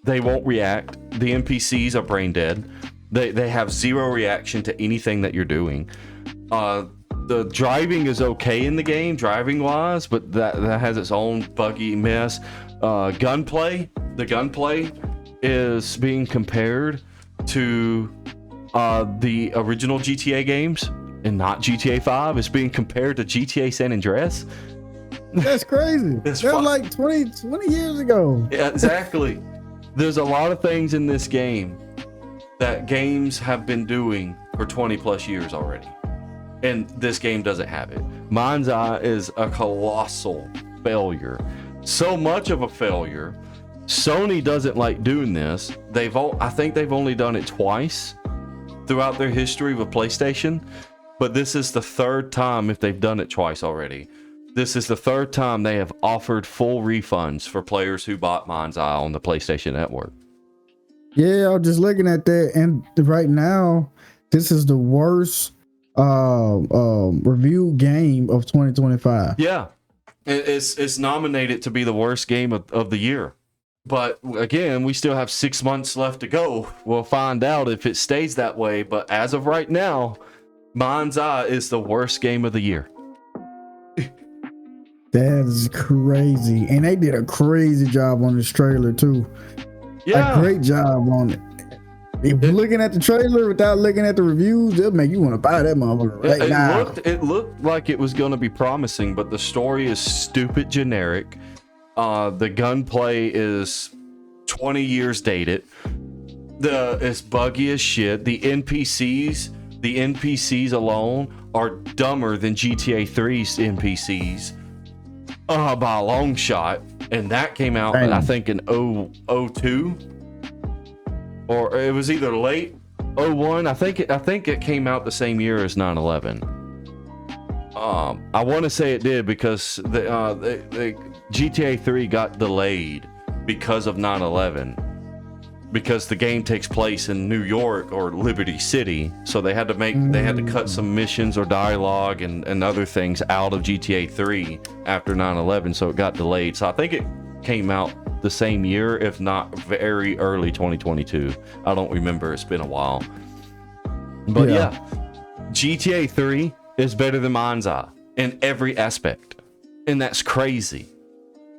They won't react. The NPCs are brain dead. They have zero reaction to anything that you're doing. The driving is okay in the game, driving wise, but that has its own buggy mess. Gunplay. The gunplay is being compared to the original GTA games and not GTA 5. It's being compared to GTA San Andreas. That's crazy. That was like 20 years ago. Yeah, exactly. There's a lot of things in this game that games have been doing for 20 plus years already, and this game doesn't have it. Mind's Eye is a colossal failure. So much of a failure, Sony doesn't like doing this. I think they've only done it twice throughout their history with PlayStation, but this is the third time, if they've done it twice already. This is the third time they have offered full refunds for players who bought Mind's Eye on the PlayStation Network. Yeah, I'm just looking at that, and right now, this is the worst review game of 2025. Yeah, it's nominated to be the worst game of the year. But again, we still have 6 months left to go. We'll find out if it stays that way. But as of right now, Mind's Eye is the worst game of the year. That is crazy. And they did a crazy job on this trailer too. Yeah. A great job on it. If you're looking at the trailer without looking at the reviews, it'll make you want to buy that motherfucker right now. It looked like it was going to be promising, but the story is stupid generic. The gunplay is 20 years dated. It's buggy as shit. The NPCs alone are dumber than GTA 3's NPCs by a long shot. And that came out, I think, in 02, or it was either late 01. I think it came out the same year as 9/11. I want to say it did because the GTA 3 got delayed because of 9/11. Because the game takes place in New York or Liberty City, so they had to cut some missions or dialogue and other things out of GTA 3 after 9/11, so it got delayed. So I think it came out the same year, if not very early 2022. I don't remember. It's been a while. But yeah, GTA 3 is better than Mind's Eye in every aspect, and that's crazy.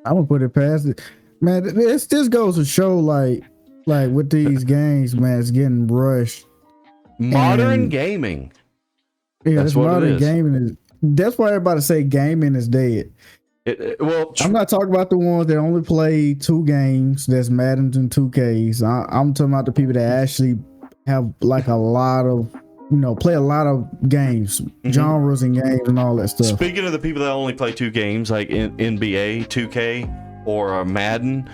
I'm gonna put it past it, man. This goes to show, like with these games, man, it's getting rushed. Modern gaming. Yeah, that's what modern it is. Gaming is. That's why everybody say gaming is dead. I'm not talking about the ones that only play 2 games. That's Madden and 2Ks. I'm talking about the people that actually have like a lot of, play a lot of games, genres and games and all that stuff. Speaking of the people that only play 2 games, like NBA 2K or Madden.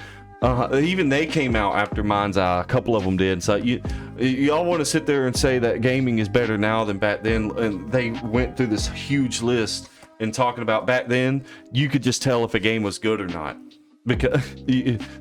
Even they came out after Mind's Eye. A couple of them did. So y'all want to sit there and say that gaming is better now than back then, and they went through this huge list and talking about back then. You could just tell if a game was good or not, because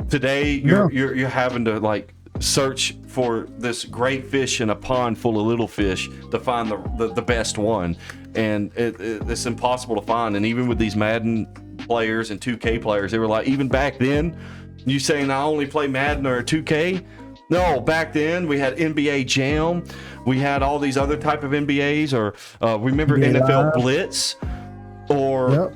today you're having to like search for this great fish in a pond full of little fish to find the best one, and it's impossible to find. And even with these Madden players and 2K players, they were like, even back then. You saying I only play Madden or 2K? No, back then we had NBA Jam. We had all these other type of NBAs, or remember NFL Blitz, or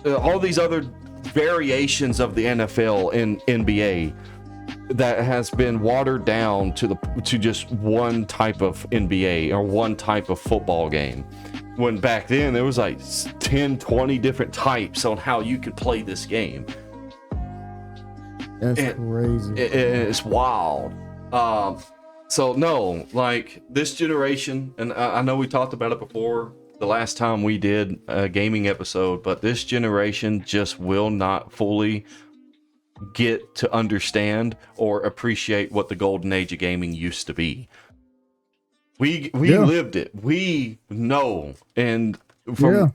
all these other variations of the NFL and NBA that has been watered down to just one type of NBA or one type of football game. When back then there was like 10, 20 different types on how you could play this game. That's crazy. It's wild. So no, like this generation, and I know we talked about it before the last time we did a gaming episode, but this generation just will not fully get to understand or appreciate what the golden age of gaming used to be. We lived it. We know, and we're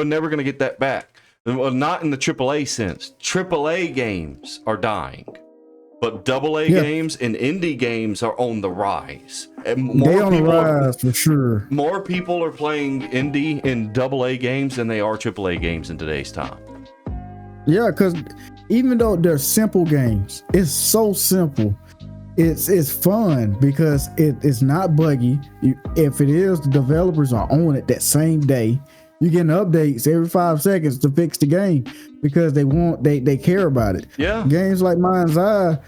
never gonna get that back. Well, not in the AAA sense. AAA games are dying, but AA games and indie games are on the rise. And they're on the rise for sure. More people are playing indie and AA games than they are AAA games in today's time. Yeah, because even though they're simple games, it's so simple. It's fun because it's not buggy. If it is, the developers are on it that same day. You getting updates every 5 seconds to fix the game because they care about it. Yeah. Games like Mind's Eye,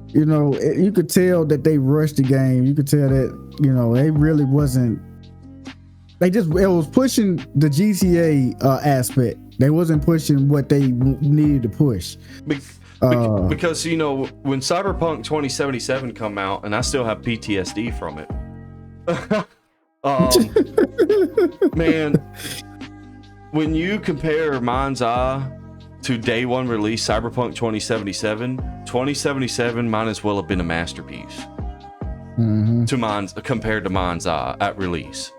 you could tell that they rushed the game. You could tell that, they really wasn't. It was pushing the GTA aspect. They wasn't pushing what they needed to push. Because when Cyberpunk 2077 come out, and I still have PTSD from it. Man, when you compare Mind's Eye to day one release Cyberpunk 2077 might as well have been a masterpiece compared to Mind's Eye at release.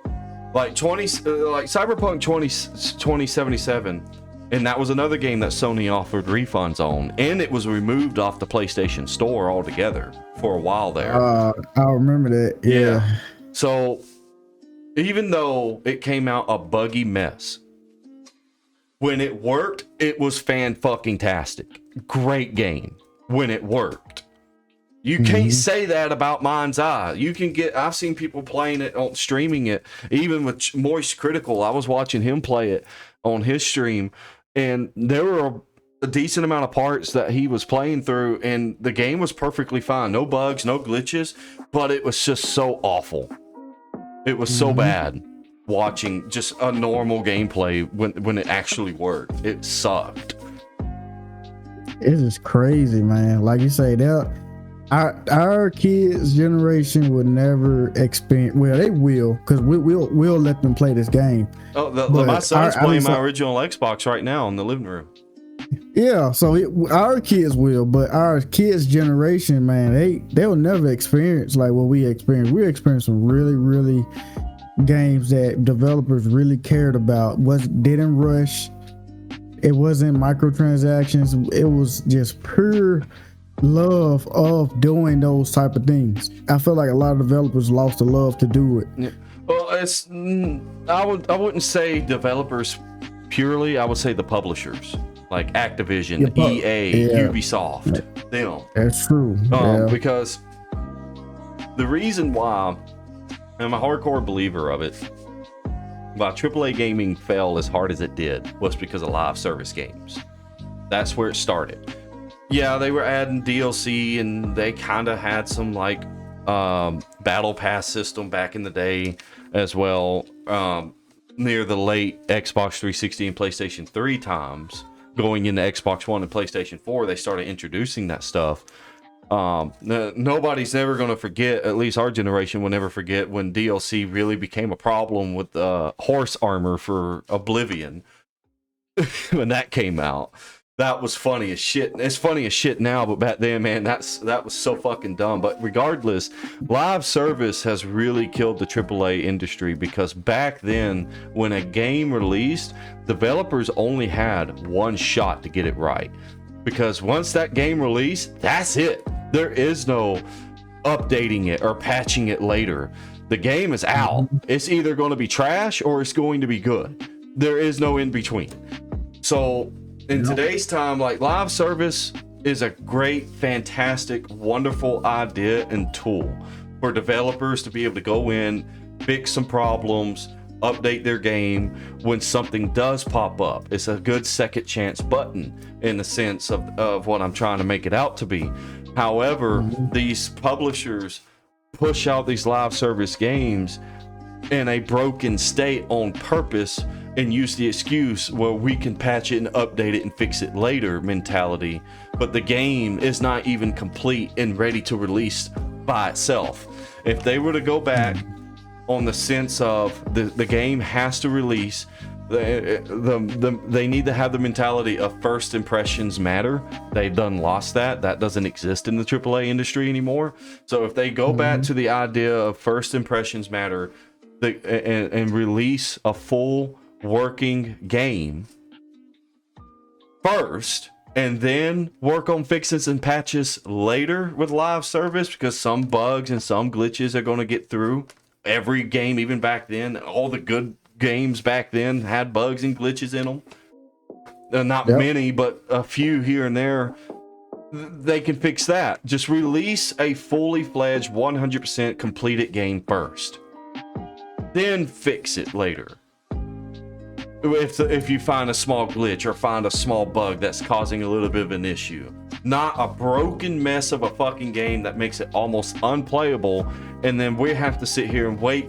Like Cyberpunk 2077, and that was another game that Sony offered refunds on, and it was removed off the PlayStation Store altogether for a while there. I remember that. Yeah. So even though it came out a buggy mess, when it worked, it was fan-fucking-tastic. Great game when it worked. You can't say that about Mind's Eye. I've seen people playing it, streaming it, even with Moist Critical. I was watching him play it on his stream, and there were a decent amount of parts that he was playing through, and the game was perfectly fine. No bugs, no glitches, but it was just so awful. It was so bad watching just a normal gameplay when it actually worked. It sucked. It is crazy, man. Like you say, our kids generation will never experience. Well, they will, because we'll let them play this game. Oh, But my son's at playing least my original Xbox right now in the living room. yeah, so our kids will, but our kids generation, man, they'll never experience like what we experience. We experience some really games that developers really cared about. Didn't rush. It wasn't microtransactions. It was just pure love of doing those type of things. I feel like a lot of developers lost the love to do it. Yeah. Well, I wouldn't say developers purely. I would say the publishers, like Activision, EA, Ubisoft, them. That's true. Because the reason why I'm a hardcore believer of it, why AAA gaming fell as hard as it did, was because of live service games. That's where it started. Yeah, they were adding DLC, and they kind of had some like battle pass system back in the day as well. Near the late Xbox 360 and PlayStation 3 times, going into Xbox One and PlayStation 4, they started introducing that stuff. Nobody's ever going to forget, at least our generation will never forget, when DLC really became a problem with horse armor for Oblivion. When that came out, that was funny as shit. It's funny as shit now, but back then, man, that was so fucking dumb. But regardless, live service has really killed the AAA industry, because back then, when a game released, developers only had one shot to get it right. Because once that game released, that's it. There is no updating it or patching it later. The game is out. It's either going to be trash or it's going to be good. There is no in between. So in today's time, like, live service is a great, fantastic, wonderful idea and tool for developers to be able to go in, fix some problems, update their game when something does pop up. It's a good second chance button in the sense of what I'm trying to make it out to be. However, these publishers push out these live service games in a broken state on purpose and use the excuse, well, we can patch it and update it and fix it later mentality, but the game is not even complete and ready to release by itself. If they were to go back on the sense of the game has to release, they need to have the mentality of first impressions matter. They've done lost that. That doesn't exist in the AAA industry anymore. So if they go back to the idea of first impressions matter, and release a full working game first, and then work on fixes and patches later with live service, because some bugs and some glitches are going to get through. Every game, even back then, all the good games back then had bugs and glitches in them. Not many, but a few here and there. They can fix that. Just release a fully fledged 100% completed game first, then fix it later. If you find a small glitch or find a small bug that's causing a little bit of an issue, not a broken mess of a fucking game that makes it almost unplayable, and then we have to sit here and wait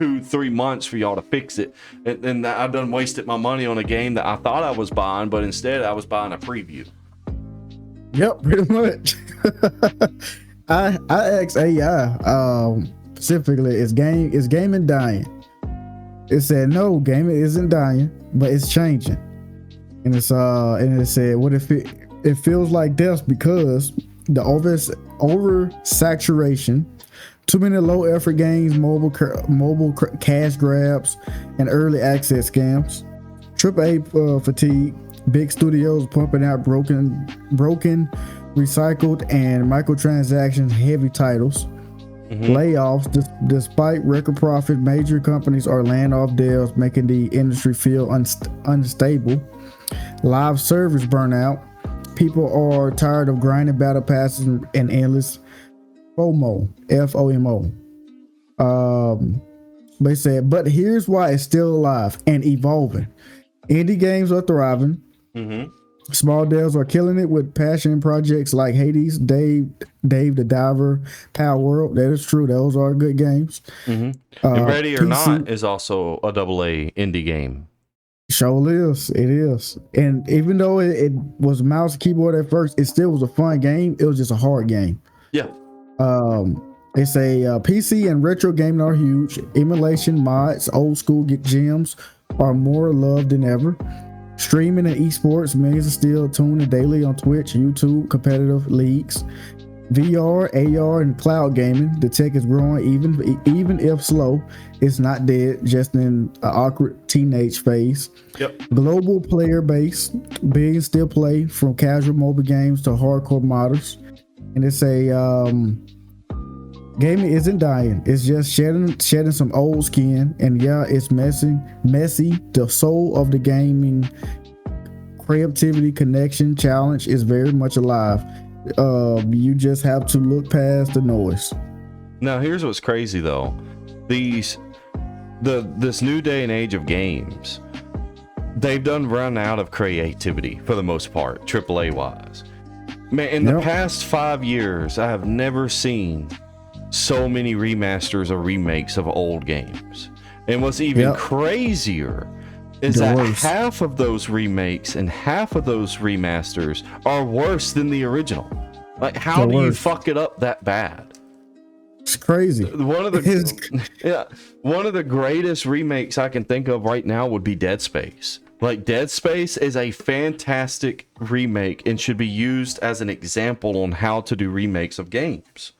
2-3 months for y'all to fix it, and I done wasted my money on a game that I thought I was buying, but instead I was buying a preview. Yep, pretty much. I asked AI specifically, is gaming dying? It said no, gaming isn't dying, but it's changing. And it said, what if it feels like death because the oversaturation, too many low effort games, mobile cash grabs, and early access scams, AAA fatigue, big studios pumping out broken, recycled, and microtransaction heavy titles. Layoffs, despite record profit, major companies are laying off devs, making the industry feel unstable. Live service burnout. People are tired of grinding battle passes and endless FOMO. They said, but here's why it's still alive and evolving. Indie games are thriving. Small devs are killing it with passion projects like Hades, Dave the Diver, Power World. That is true. Those are good games. And Ready or Not is also a AA indie game. Sure is. It is. And even though it was mouse and keyboard at first, it still was a fun game. It was just a hard game. Yeah. It's a PC and retro gaming are huge. Emulation, mods, old school gems are more loved than ever. Streaming and esports, millions are still tuned in daily on Twitch, YouTube, competitive leagues. VR, AR, and cloud gaming. The tech is growing, even if slow. It's not dead, just in an awkward teenage phase. Yep. Global player base, billions still play, from casual mobile games to hardcore modders. And it's a gaming isn't dying. It's just shedding some old skin. And yeah, it's messy. The soul of the gaming creativity, connection, challenge is very much alive. You just have to look past the noise. Now, here's what's crazy though. This new day and age of games, they've done run out of creativity for the most part, AAA wise. Man, in the past 5 years, I have never seen so many remasters or remakes of old games. And what's even crazier is that half of those remakes and half of those remasters are worse than the original. Like, how do you fuck it up that bad? It's crazy. One of the greatest remakes I can think of right now would be Dead Space. Like, Dead Space is a fantastic remake and should be used as an example on how to do remakes of games.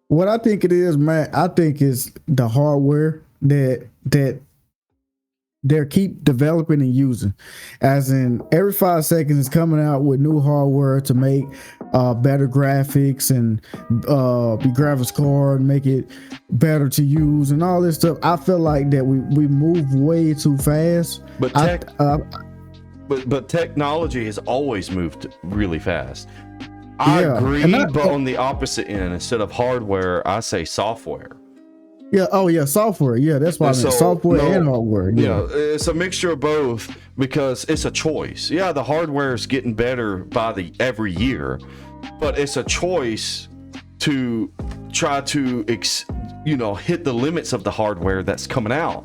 What I think it is, man, I think is the hardware that they keep developing and using. As in, every 5 seconds it's coming out with new hardware to make better graphics and the graphics card, make it better to use and all this stuff. I feel like that we move way too fast. But but technology has always moved really fast. I agree, but on the opposite end, instead of hardware, I say software. Yeah. Oh, yeah. Software. Yeah, that's why I mean software and hardware. Yeah, it's a mixture of both because it's a choice. Yeah, the hardware is getting better by every year, but it's a choice to try to hit the limits of the hardware that's coming out.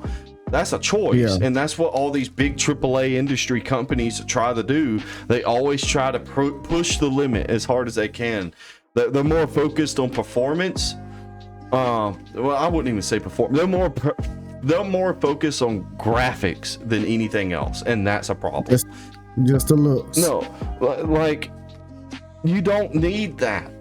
That's a choice, and that's what all these big AAA industry companies try to do. They always try to push the limit as hard as they can. They're more focused on performance. Well, I wouldn't even say performance. They're more focused on graphics than anything else, and that's a problem. Just the looks. No, like, you don't need that.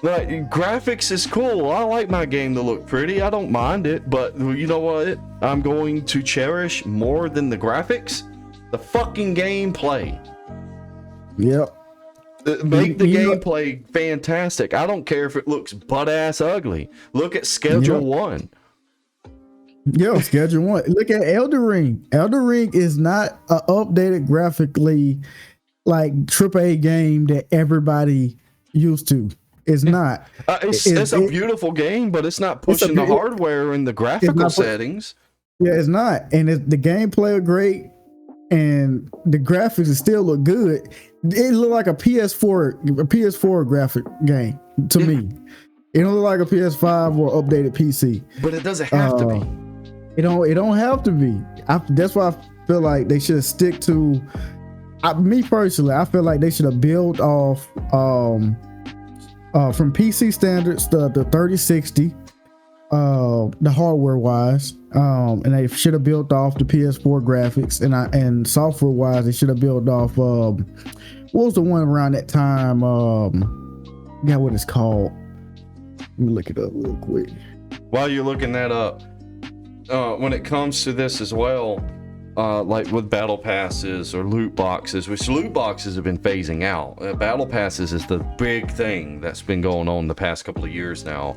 Like, graphics is cool. I like my game to look pretty. I don't mind it, but you know what? I'm going to cherish more than the graphics, the fucking gameplay. Yep. Make the gameplay fantastic. I don't care if it looks butt-ass ugly. Look at Schedule 1. Yeah, Schedule 1. Look at Elden Ring. Elden Ring is not an updated graphically like AAA game that everybody used to. It's not. It's a beautiful game, but it's not pushing the hardware and the graphical settings. Yeah, it's not. And the gameplay are great, and the graphics still look good. It looked like a PS4 graphic game to me. It don't look like a PS5 or updated PC. But it doesn't have to be. It don't have to be. That's why I feel like they should stick to. Me personally, I feel like they should have built off from PC standards the 3060, the hardware wise, and they should have built off the PS4 graphics, and software wise they should have built off what was the one around that time? Got what it's called. Let me look it up real quick. While you're looking that up, when it comes to this as well, like with battle passes or loot boxes, which loot boxes have been phasing out. Battle passes is the big thing that's been going on the past couple of years now.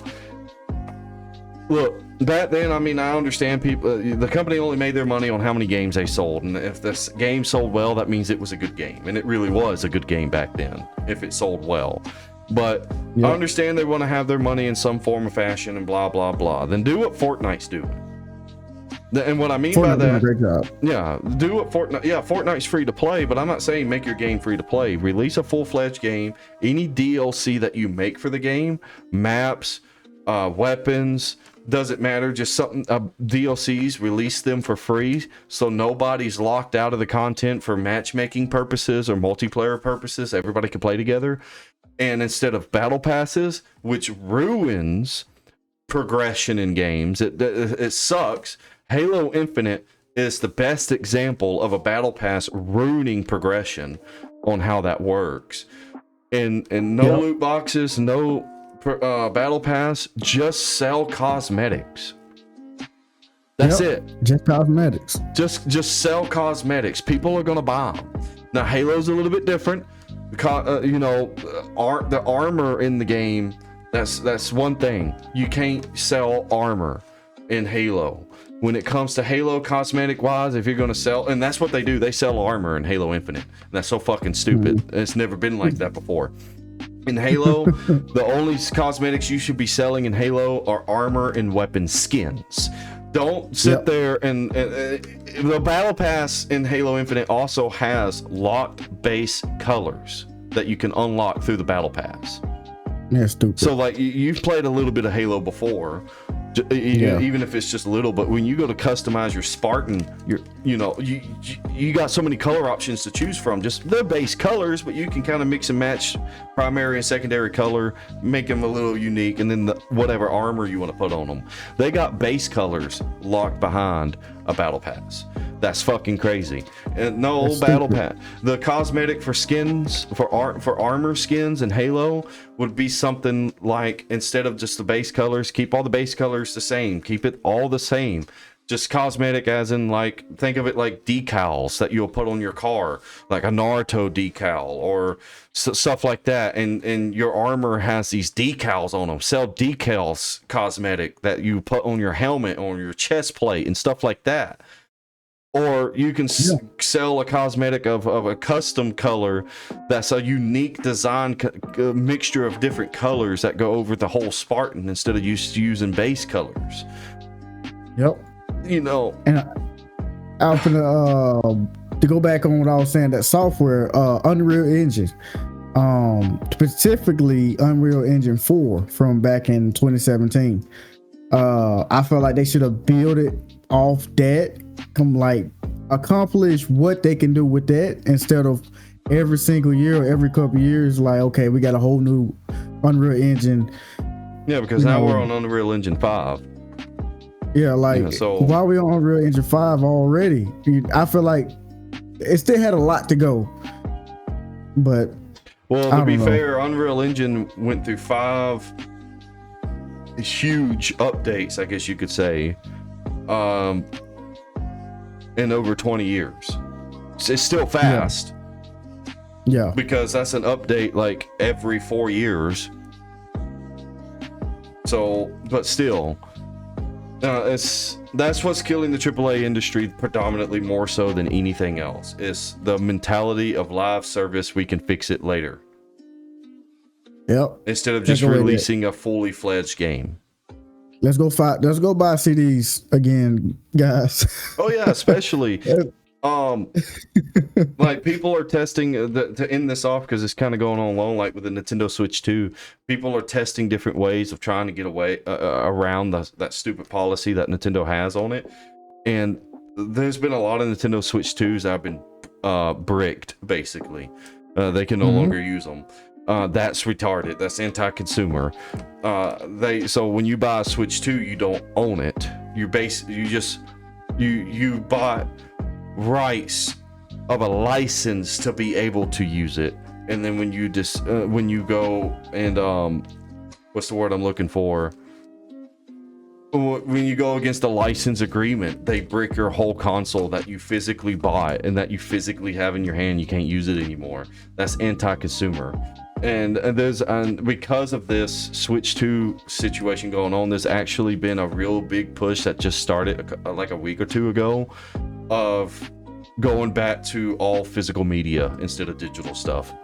Look, back then, I mean, I understand people, the company only made their money on how many games they sold. And if this game sold well, that means it was a good game. And it really was a good game back then, if it sold well. But I understand they want to have their money in some form or fashion and blah, blah, blah. Then do what Fortnite's doing. And what I mean by that, great job. Yeah, do what Fortnite. Yeah, Fortnite's free to play, but I'm not saying make your game free to play. Release a full-fledged game. Any DLC that you make for the game, maps, weapons, doesn't matter. Just something DLCs, release them for free, so nobody's locked out of the content for matchmaking purposes or multiplayer purposes. Everybody can play together. And instead of battle passes, which ruins progression in games, it sucks. Halo Infinite is the best example of a battle pass ruining progression on how that works. And no loot boxes, no battle pass, just sell cosmetics. That's it. Just cosmetics. Just sell cosmetics. People are gonna buy them. Now Halo's a little bit different. The armor in the game. That's one thing. You can't sell armor in Halo. When it comes to Halo cosmetic wise, if you're gonna sell, and that's what they do. They sell armor in Halo Infinite. And that's so fucking stupid. It's never been like that before. In Halo, the only cosmetics you should be selling in Halo are armor and weapon skins. Don't sit there and the battle pass in Halo Infinite also has locked base colors that you can unlock through the battle pass. Yeah, stupid. So like you've played a little bit of Halo before, even if it's just a little. But when you go to customize your Spartan, you got so many color options to choose from. Just the base colors, but you can kind of mix and match primary and secondary color, make them a little unique, and then whatever armor you want to put on them. They got base colors locked behind a battle pass. That's fucking crazy. And no battle pass. The cosmetic for skins, for armor skins in Halo would be something like, instead of just the base colors, keep all the base colors the same. Keep it all the same. Just cosmetic, as in, like, think of it like decals that you'll put on your car, like a Naruto decal or stuff like that. And your armor has these decals on them. Sell decals cosmetic that you put on your helmet, on your chest plate, and stuff like that. Or you can sell a cosmetic of a custom color that's a unique design mixture of different colors that go over the whole Spartan instead of using base colors. Yep. And to go back on what I was saying, that software, Unreal Engine, specifically Unreal Engine 4 from back in 2017. I felt like they should have built it off that, accomplish what they can do with that, instead of every single year or every couple of years, like, okay, we got a whole new Unreal Engine. Yeah, because now we're on Unreal Engine 5. Yeah, so why are we on Unreal Engine 5 already? I feel like it still had a lot to go. But to be fair, Unreal Engine went through 5 huge updates, I guess you could say, in over 20 years. It's still fast. Yeah. Because that's an update like every 4 years. So, but still, that's what's killing the AAA industry predominantly, more so than anything else. It's the mentality of live service. We can fix it later. Yep. Instead of just releasing a fully fledged game. Let's go buy CDs again, guys. Oh yeah, especially like people are testing to end this off, because it's kind of going on long, like with the Nintendo Switch 2. People are testing different ways of trying to get away around that stupid policy that Nintendo has on it. And there's been a lot of Nintendo Switch 2s that have been bricked, basically. They can no longer use them. That's retarded. That's anti-consumer. So when you buy a Switch 2, you don't own it. You buy rights of a license to be able to use it. And then when you go and what's the word I'm looking for? When you go against a license agreement, they brick your whole console that you physically bought and that you physically have in your hand. You can't use it anymore. That's anti-consumer. And because of this Switch 2 situation going on, there's actually been a real big push that just started like a week or two ago of going back to all physical media instead of digital stuff.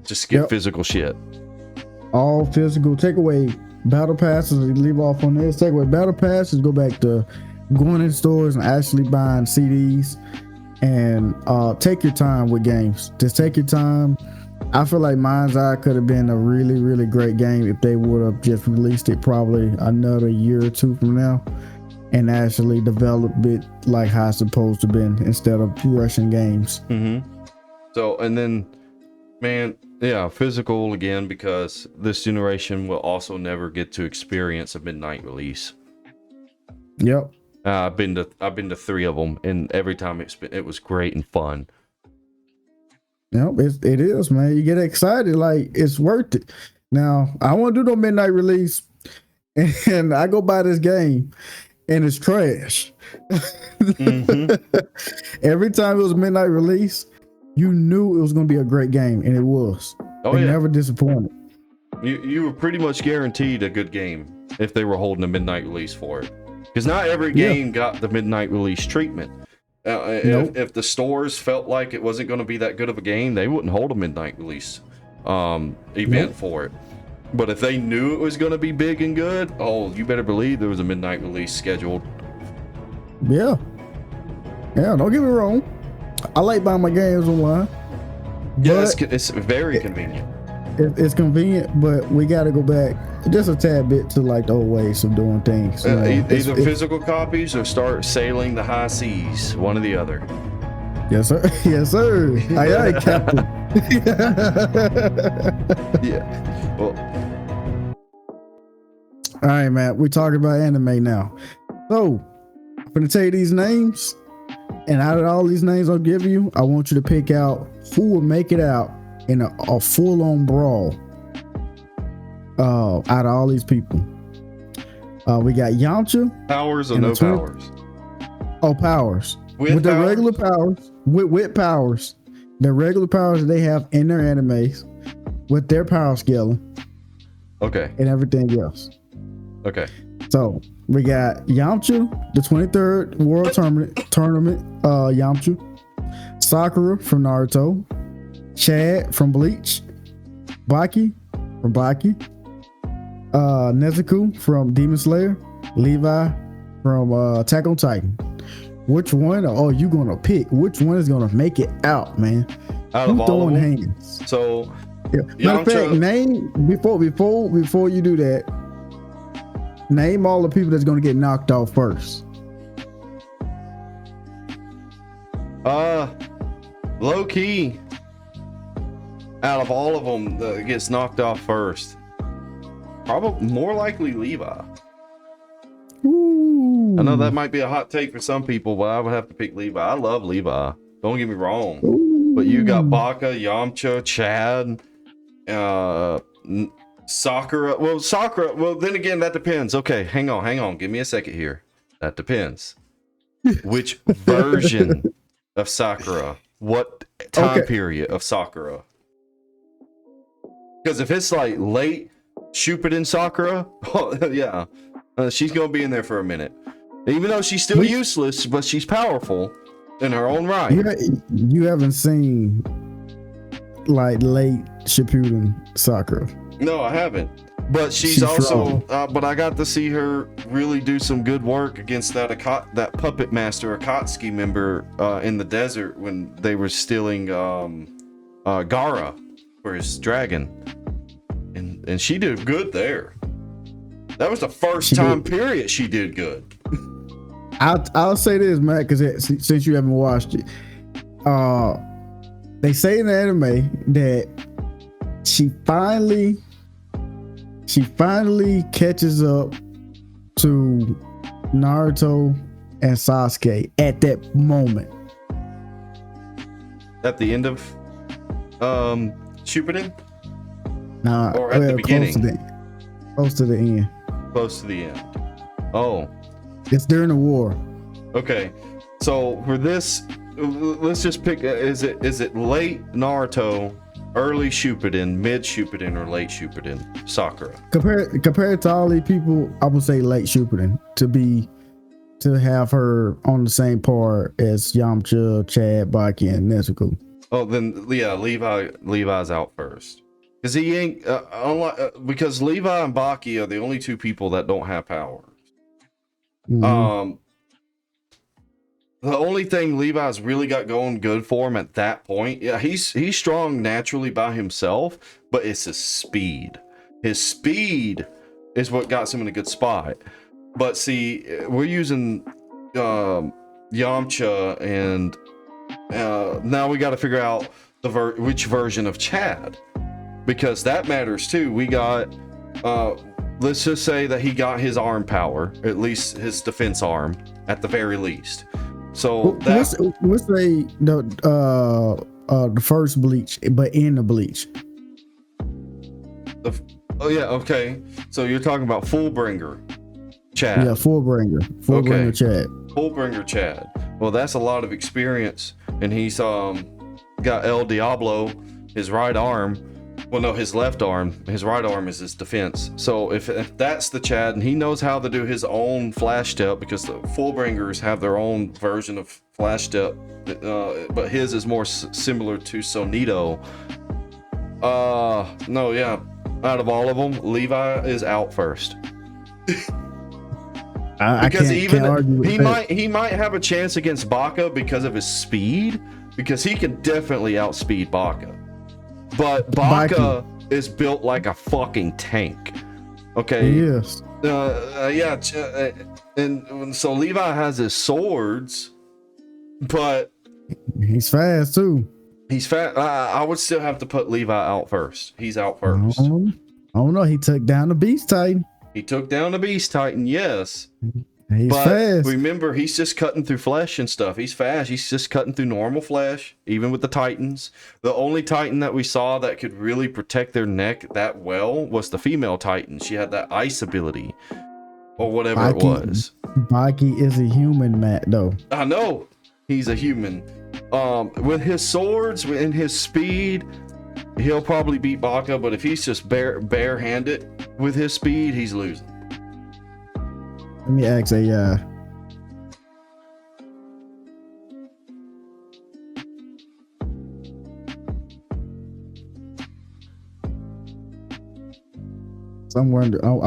Just get physical shit. All physical. Take away battle passes. Leave off on this. Take away battle passes. Go back to going in stores and actually buying CDs. And take your time with games. Just take your time. I feel like Mind's Eye could have been a really, really great game if they would have just released it probably another year or two from now and actually developed it like how it's supposed to been, instead of rushing games. So, and then Man, yeah, physical again because this generation will also never get to experience a midnight release. Yep. I've been to 3 of them, and every time it was great and fun. Yep. It is, man. You get excited, like it's worth it. Now I want to do no midnight release, and I go buy this game, and it's trash. Every time it was midnight release, you knew it was going to be a great game, and it was. Oh It yeah, never disappointed. you were pretty much guaranteed a good game if they were holding a midnight release for it, because not every game got the midnight release treatment. Nope. If the stores felt like it wasn't going to be that good of a game, they wouldn't hold a midnight release event for it. But if they knew it was going to be big and good, oh, you better believe there was a midnight release scheduled. Yeah. Yeah, don't get me wrong. I like buying my games online. Yeah, But it's very convenient. it's convenient, but we got to go back just a tad bit to like the old ways of doing things. You know? Either physical copies or start sailing the high seas, one or the other. Yes, sir. Yes, sir. Aye, aye, Captain. Yeah. Well, All right, man. We're talking about anime now. So, I'm going to tell you these names. And out of all these names I'll give you, I want you to pick out who will make it out in a full-on brawl out of all these people. We got Yamcha. powers or no powers? Oh, powers. With the powers? regular powers. With powers. The regular powers that they have in their animes. With their power scaling. Okay. And everything else. Okay. So we got Yamcha, the 23rd World Tournament, Yamcha, Sakura from Naruto, Chad from Bleach, Baki from Baki, Nezuko from Demon Slayer, Levi from Attack on Titan. Which one are you gonna pick? Which one is gonna make it out, man? Out of Who's all of throwing them? hands? So, Yeah. Matter of fact, Yamcha, name before you do that. Name all the people that's gonna get knocked off first. low key, out of all of them that gets knocked off first, probably more likely Levi. Ooh. I know that might be a hot take for some people, but I would have to pick Levi. I love Levi. Don't get me wrong. Ooh. But you got Baka, Yamcha, Chad, Sakura. Well, then again, that depends. Okay, hang on. Give me a second here. That depends. Which version of Sakura? What time period of Sakura? Because if it's like late Shippuden Sakura, yeah, she's gonna be in there for a minute. Even though she's still useless, but she's powerful in her own right. You haven't seen like late Shippuden Sakura. No, I haven't. But she's also, but I got to see her really do some good work against that puppet master Akatsuki member in the desert when they were stealing Gaara for his dragon, and she did good there. That was the first time period she did good. I'll say this, Matt, because since you haven't watched it, they say in the anime that she finally catches up to Naruto and Sasuke at that moment. At the end of Shippuden? Nah, or at the beginning? Close to the end. Close to the end. Oh. It's during the war. Okay. So for this, let's just pick, is it late Naruto, early Shippuden, mid Shippuden, or late Shippuden Sakura? Compared to all these people, I would say late Shippuden to have her on the same par as Yamcha, Chad, Baki, and Nezuko. Oh, then yeah, Levi's out first because he ain't because Levi and Baki are the only two people that don't have powers. Mm-hmm. The only thing Levi's really got going good for him at that point, yeah, he's strong naturally by himself, but it's his speed. His speed is what got him in a good spot. But see, we're using Yamcha, and now we got to figure out which version of Chad, because that matters too. We got let's just say that he got his arm power, at least his defense arm, at the very least. So let's say the first bleach, but in the bleach. Oh yeah, okay. So you're talking about Fullbringer Chad. Yeah, Fullbringer Chad. Fullbringer Chad. Well, that's a lot of experience, and he's got El Diablo, his right arm. Well, no, his left arm. His right arm is his defense. So if that's the Chad, and he knows how to do his own flash step, because the Fullbringers have their own version of flash step, but his is more similar to Sonito. No, yeah. Out of all of them, Levi is out first. Because he might have a chance against Baka because of his speed, because he can definitely outspeed Baka. But Baka is built like a fucking tank. Okay. Yes. And so Levi has his swords, but he's fast too. He's fat. I would still have to put Levi out first. He's out first. Oh no, he took down the Beast Titan. He took down the Beast Titan, yes. He's fast. Remember, he's just cutting through flesh and stuff. He's fast. He's just cutting through normal flesh, even with the Titans. The only Titan that we saw that could really protect their neck that well was the female Titan. She had that ice ability, or whatever it was. Baki is a human, Matt, though. I know. He's a human. With his swords and his speed, he'll probably beat Baka, but if he's just barehanded with his speed, he's losing. Let me ask I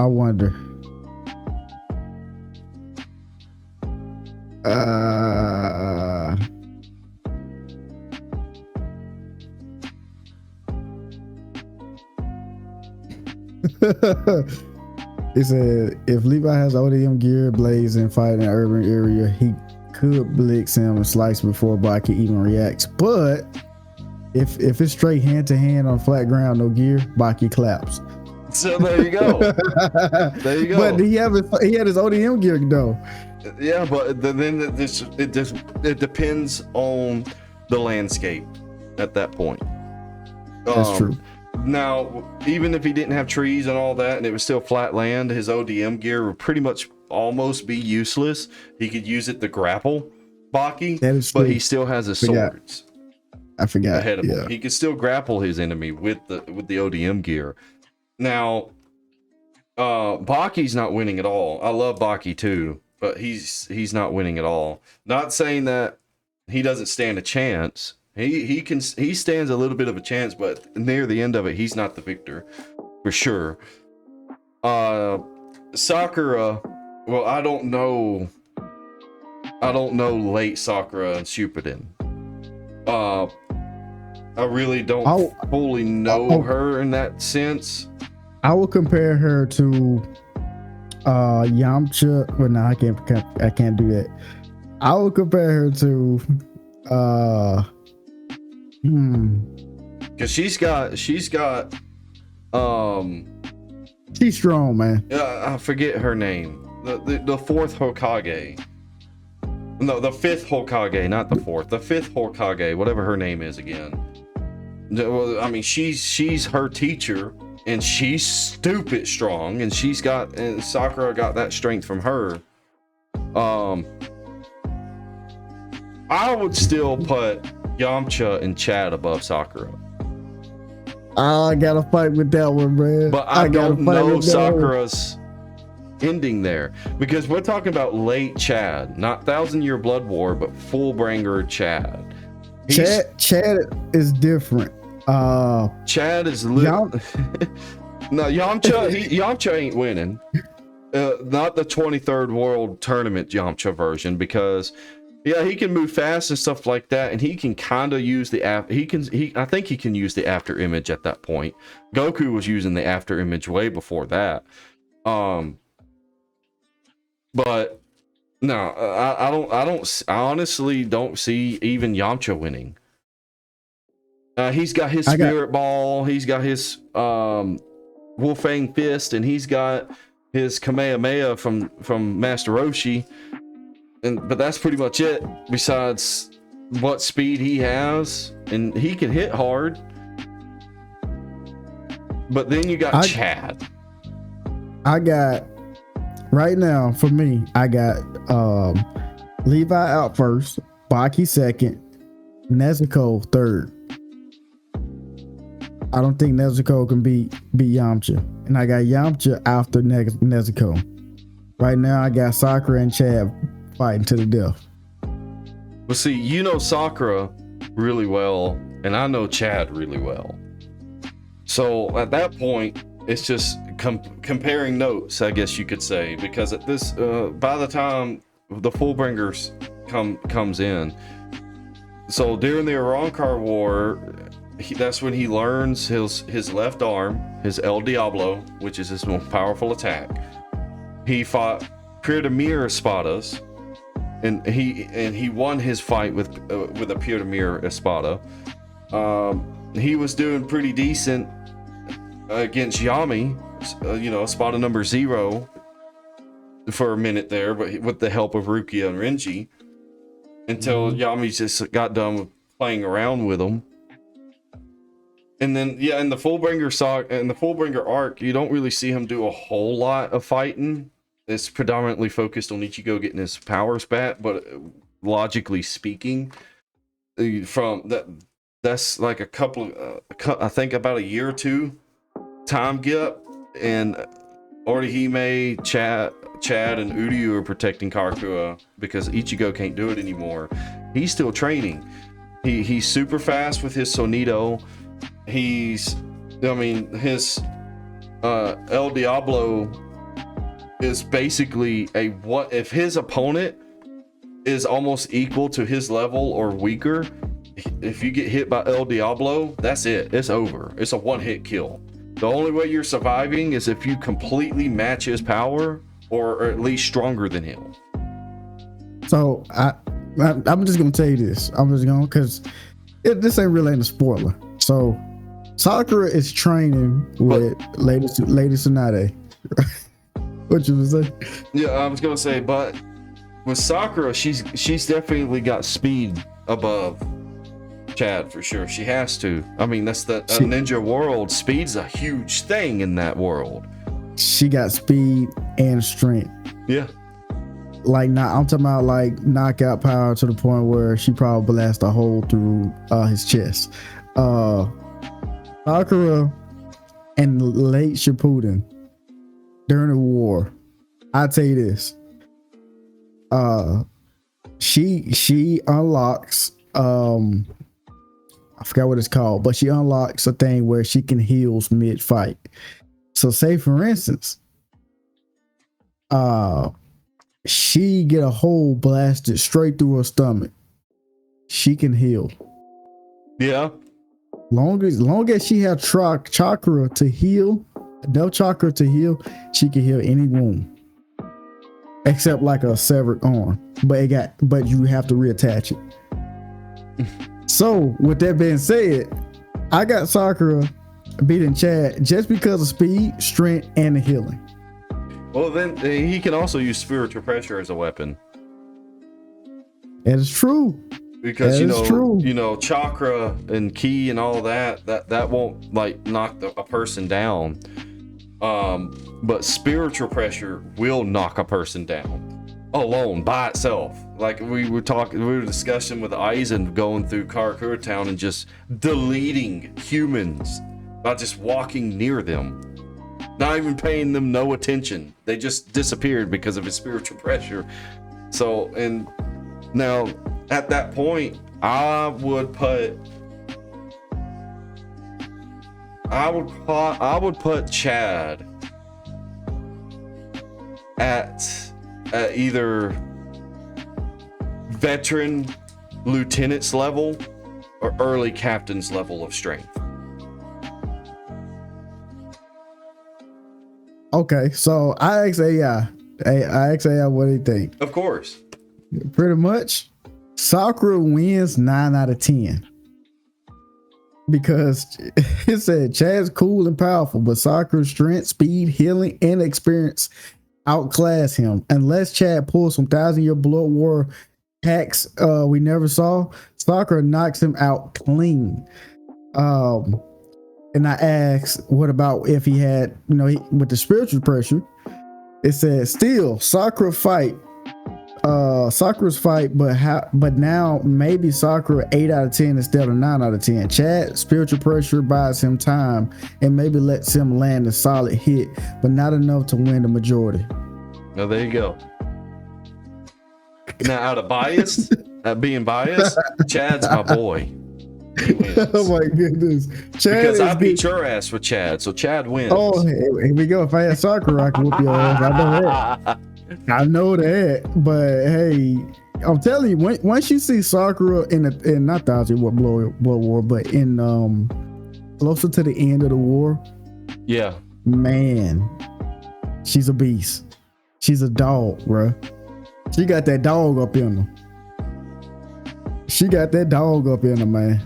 wonder. He said if Levi has ODM gear, blaze, and fight in an urban area, he could blitz him and slice before Baki even reacts. But if it's straight hand to hand on flat ground, no gear, Baki claps. So there you go. There you go. But he had his ODM gear though. Yeah, but then it depends on the landscape at that point. That's true. Now, even if he didn't have trees and all that, and it was still flat land, his ODM gear would pretty much almost be useless. He could use it to grapple Baki, but he still has his swords. I forgot. Ahead of him. He could still grapple his enemy with the ODM gear. Now, Baki's not winning at all. I love Baki too, but he's not winning at all. Not saying that he doesn't stand a chance. He stands a little bit of a chance, but near the end of it, he's not the victor for sure. Sakura, well, I don't know late Sakura and Shippuden. I really don't fully know her in that sense. I will compare her to Yamcha. Well, no, I can't do that. I will compare her to because she's got she's strong, man. I forget her name. The fourth Hokage. No, the fifth Hokage, not the fourth. The fifth Hokage, whatever her name is again. Well, I mean, she's her teacher, and she's stupid strong, and Sakura got that strength from her. I would still put Yamcha and Chad above Sakura. I gotta fight with that one, man. But I don't know Sakura's ending there, because we're talking about late Chad, not 1,000-Year Blood War, but Fullbringer Chad. Chad is different. Chad is no, Yamcha ain't winning. Not the 23rd World Tournament Yamcha version, because he can move fast and stuff like that, and he can kind of use the I think he can use the after image at that point. Goku was using the after image way before that. But no, I honestly don't see even Yamcha winning. He's got his spirit ball. He's got his Wolfang fist, and he's got his Kamehameha from Master Roshi. But that's pretty much it. Besides what speed he has, and he can hit hard. But then you got Chad. I got right now for me. I got Levi out first, Baki second, Nezuko third. I don't think Nezuko can beat Yamcha, and I got Yamcha after Nezuko. Right now, I got Sakura and Chad fighting to the death. Well, see, you know Sakura really well, and I know Chad really well. So at that point, it's just comparing notes, I guess you could say, because at this, by the time the Fullbringers comes in, so during the Arrancar War, that's when he learns his left arm, his El Diablo, which is his most powerful attack. He fought Pier de Mir Espadas, and he won his fight with a Pier de Mir Espada. He was doing pretty decent against Yami, Espada number 0 for a minute there, but with the help of Rukia and Renji, until Yami just got done with playing around with him. And then, in the Fullbringer arc, you don't really see him do a whole lot of fighting. It's predominantly focused on Ichigo getting his powers back, but logically speaking, that's like a couple, I think about a year or two time gap, and Orihime, Chad, and Uryu are protecting Karakura because Ichigo can't do it anymore. He's still training. He's super fast with his Sonido. His El Diablo is basically what if his opponent is almost equal to his level or weaker. If you get hit by El Diablo, that's it. It's over. It's a one-hit kill. The only way you're surviving is if you completely match his power or at least stronger than him. So I'm just gonna tell you this. I'm just gonna, because this ain't really a spoiler. So Sakura is training with Lady Tsunade. What you was saying? Yeah, I was gonna say, but with Sakura, she's definitely got speed above Chad for sure. She has to. I mean, that's a ninja world. Speed's a huge thing in that world. She got speed and strength. Yeah. Like, I'm talking about like knockout power to the point where she probably blasts a hole through his chest. Sakura and late Shippuden during the war, I tell you this, she unlocks I forgot what it's called, but she unlocks a thing where she can heal mid-fight. So say for instance, she get a hole blasted straight through her stomach, she can heal. Yeah. Long as she has chakra to heal, enough chakra to heal, she can heal any wound, except like a severed arm. But you have to reattach it. So with that being said, I got Sakura beating Chad just because of speed, strength, and the healing. Well, then he can also use spiritual pressure as a weapon. That is true. Because chakra and ki and all that won't like knock a person down. But spiritual pressure will knock a person down alone by itself. Like we were discussing with Aizen going through Karakura Town and just deleting humans by just walking near them, not even paying them no attention. They just disappeared because of his spiritual pressure. So, and now at that point, I would put Chad at either veteran lieutenant's level or early captain's level of strength. Okay, so I asked AI. I asked AI what do you think? Of course. Pretty much, Sakura wins 9 out of 10. because it said Chad's cool and powerful, but Sakura's strength, speed, healing, and experience outclass him. Unless Chad pulls some 1,000-year blood war hacks we never saw, Sakura knocks him out clean. And I asked, what about if he had, with the spiritual pressure? It said, still Sakura's fight, but now maybe Sakura 8 out of 10 instead of 9 out of 10. Chad spiritual pressure buys him time and maybe lets him land a solid hit, but not enough to win the majority. Now there you go. Now out of bias, being biased, Chad's my boy. Oh my goodness, Chad! Because I beat your ass with Chad, so Chad wins. Oh, here we go. If I had Sakura, I could whoop your ass. I know that. I know that, but hey, I'm telling you, once you see Sakura in not 1,000-year blood war, but in closer to the end of the war, yeah, man, she's a beast. She's a dog, bro. She got that dog up in her. Man.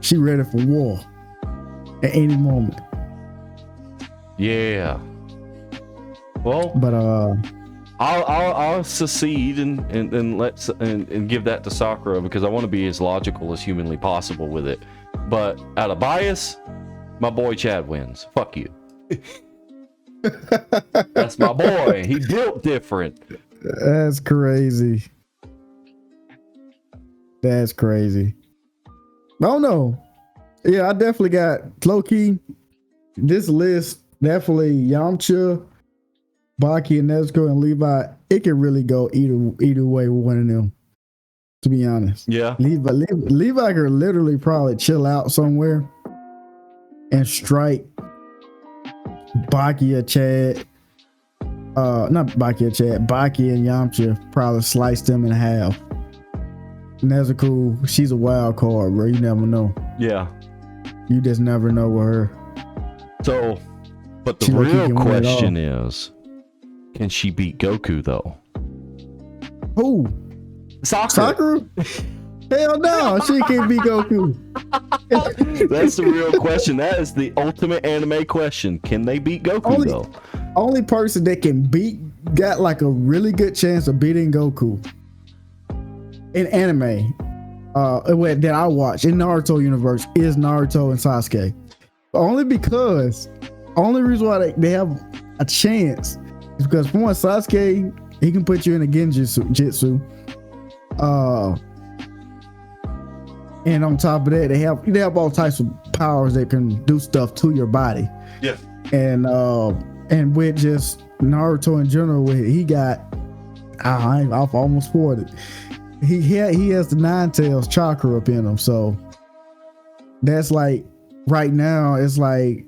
She ready for war at any moment. Yeah. Well, but I'll secede and give that to Sakura because I want to be as logical as humanly possible with it. But out of bias, my boy Chad wins. Fuck you. That's my boy. He built different. That's crazy. That's crazy. I don't know. Yeah, I definitely got low key. This list definitely Yamcha, Baki, and Nezuko and Levi. It can really go either way with one of them. To be honest, yeah. Levi could literally probably chill out somewhere and strike Baki or Chad. Not Baki or Chad. Baki and Yamcha probably slice them in half. Nezuko, she's a wild card, bro. You never know. Yeah. You just never know with her. So, but the real question is, can she beat Goku though? Who? Sakura? Hell no, she can't beat Goku. That's the real question. That is the ultimate anime question. Can they beat Goku though? Only person that can got like a really good chance of beating Goku in anime that I watch in Naruto universe is Naruto and Sasuke. Only reason why they have a chance is because for one, Sasuke, he can put you in a genjutsu. And on top of that, they have all types of powers that can do stuff to your body. Yeah. And with just Naruto in general, he got I've almost spoiled it. He has the 9 tails chakra up in him, so that's like right now it's like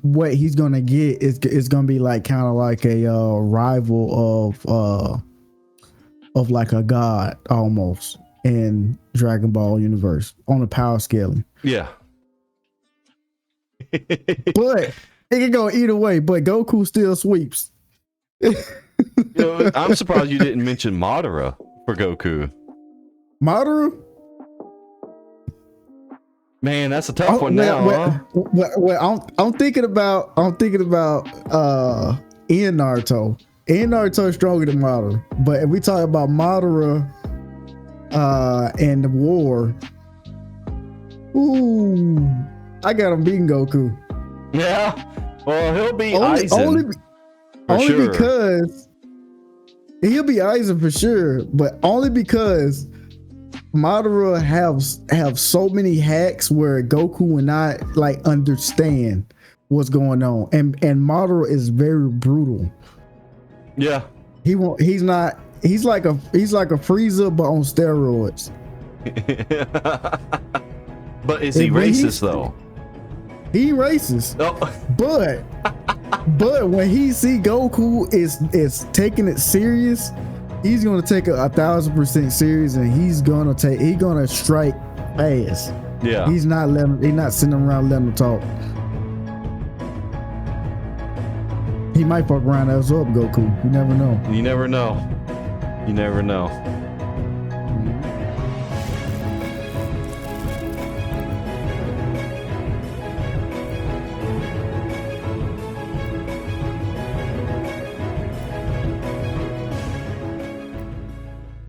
what he's gonna get is gonna be like kind of like a rival of like a god almost in Dragon Ball universe on the power scaling. Yeah. But it can go either way, but Goku still sweeps. I'm surprised you didn't mention Madara for Goku. Madara? Man, that's a tough one now. Well, I'm thinking about in Naruto. In Naruto is stronger than Madara. But if we talk about Madara and the war, I got him beating Goku. Yeah. Well, he'll be Aizen. Only because he'll be Aizen for sure, but only because Madara have so many hacks where Goku would not like understand what's going on, and Madara is very brutal. Yeah, he's like a Frieza but on steroids. But is he racist though? He racist. Oh. But when he see Goku is taking it serious, he's gonna take it 1,000% serious, and he's gonna strike fast. Yeah. He's not sitting around letting him talk. He might fuck around us up, Goku. You never know. You never know. Mm-hmm.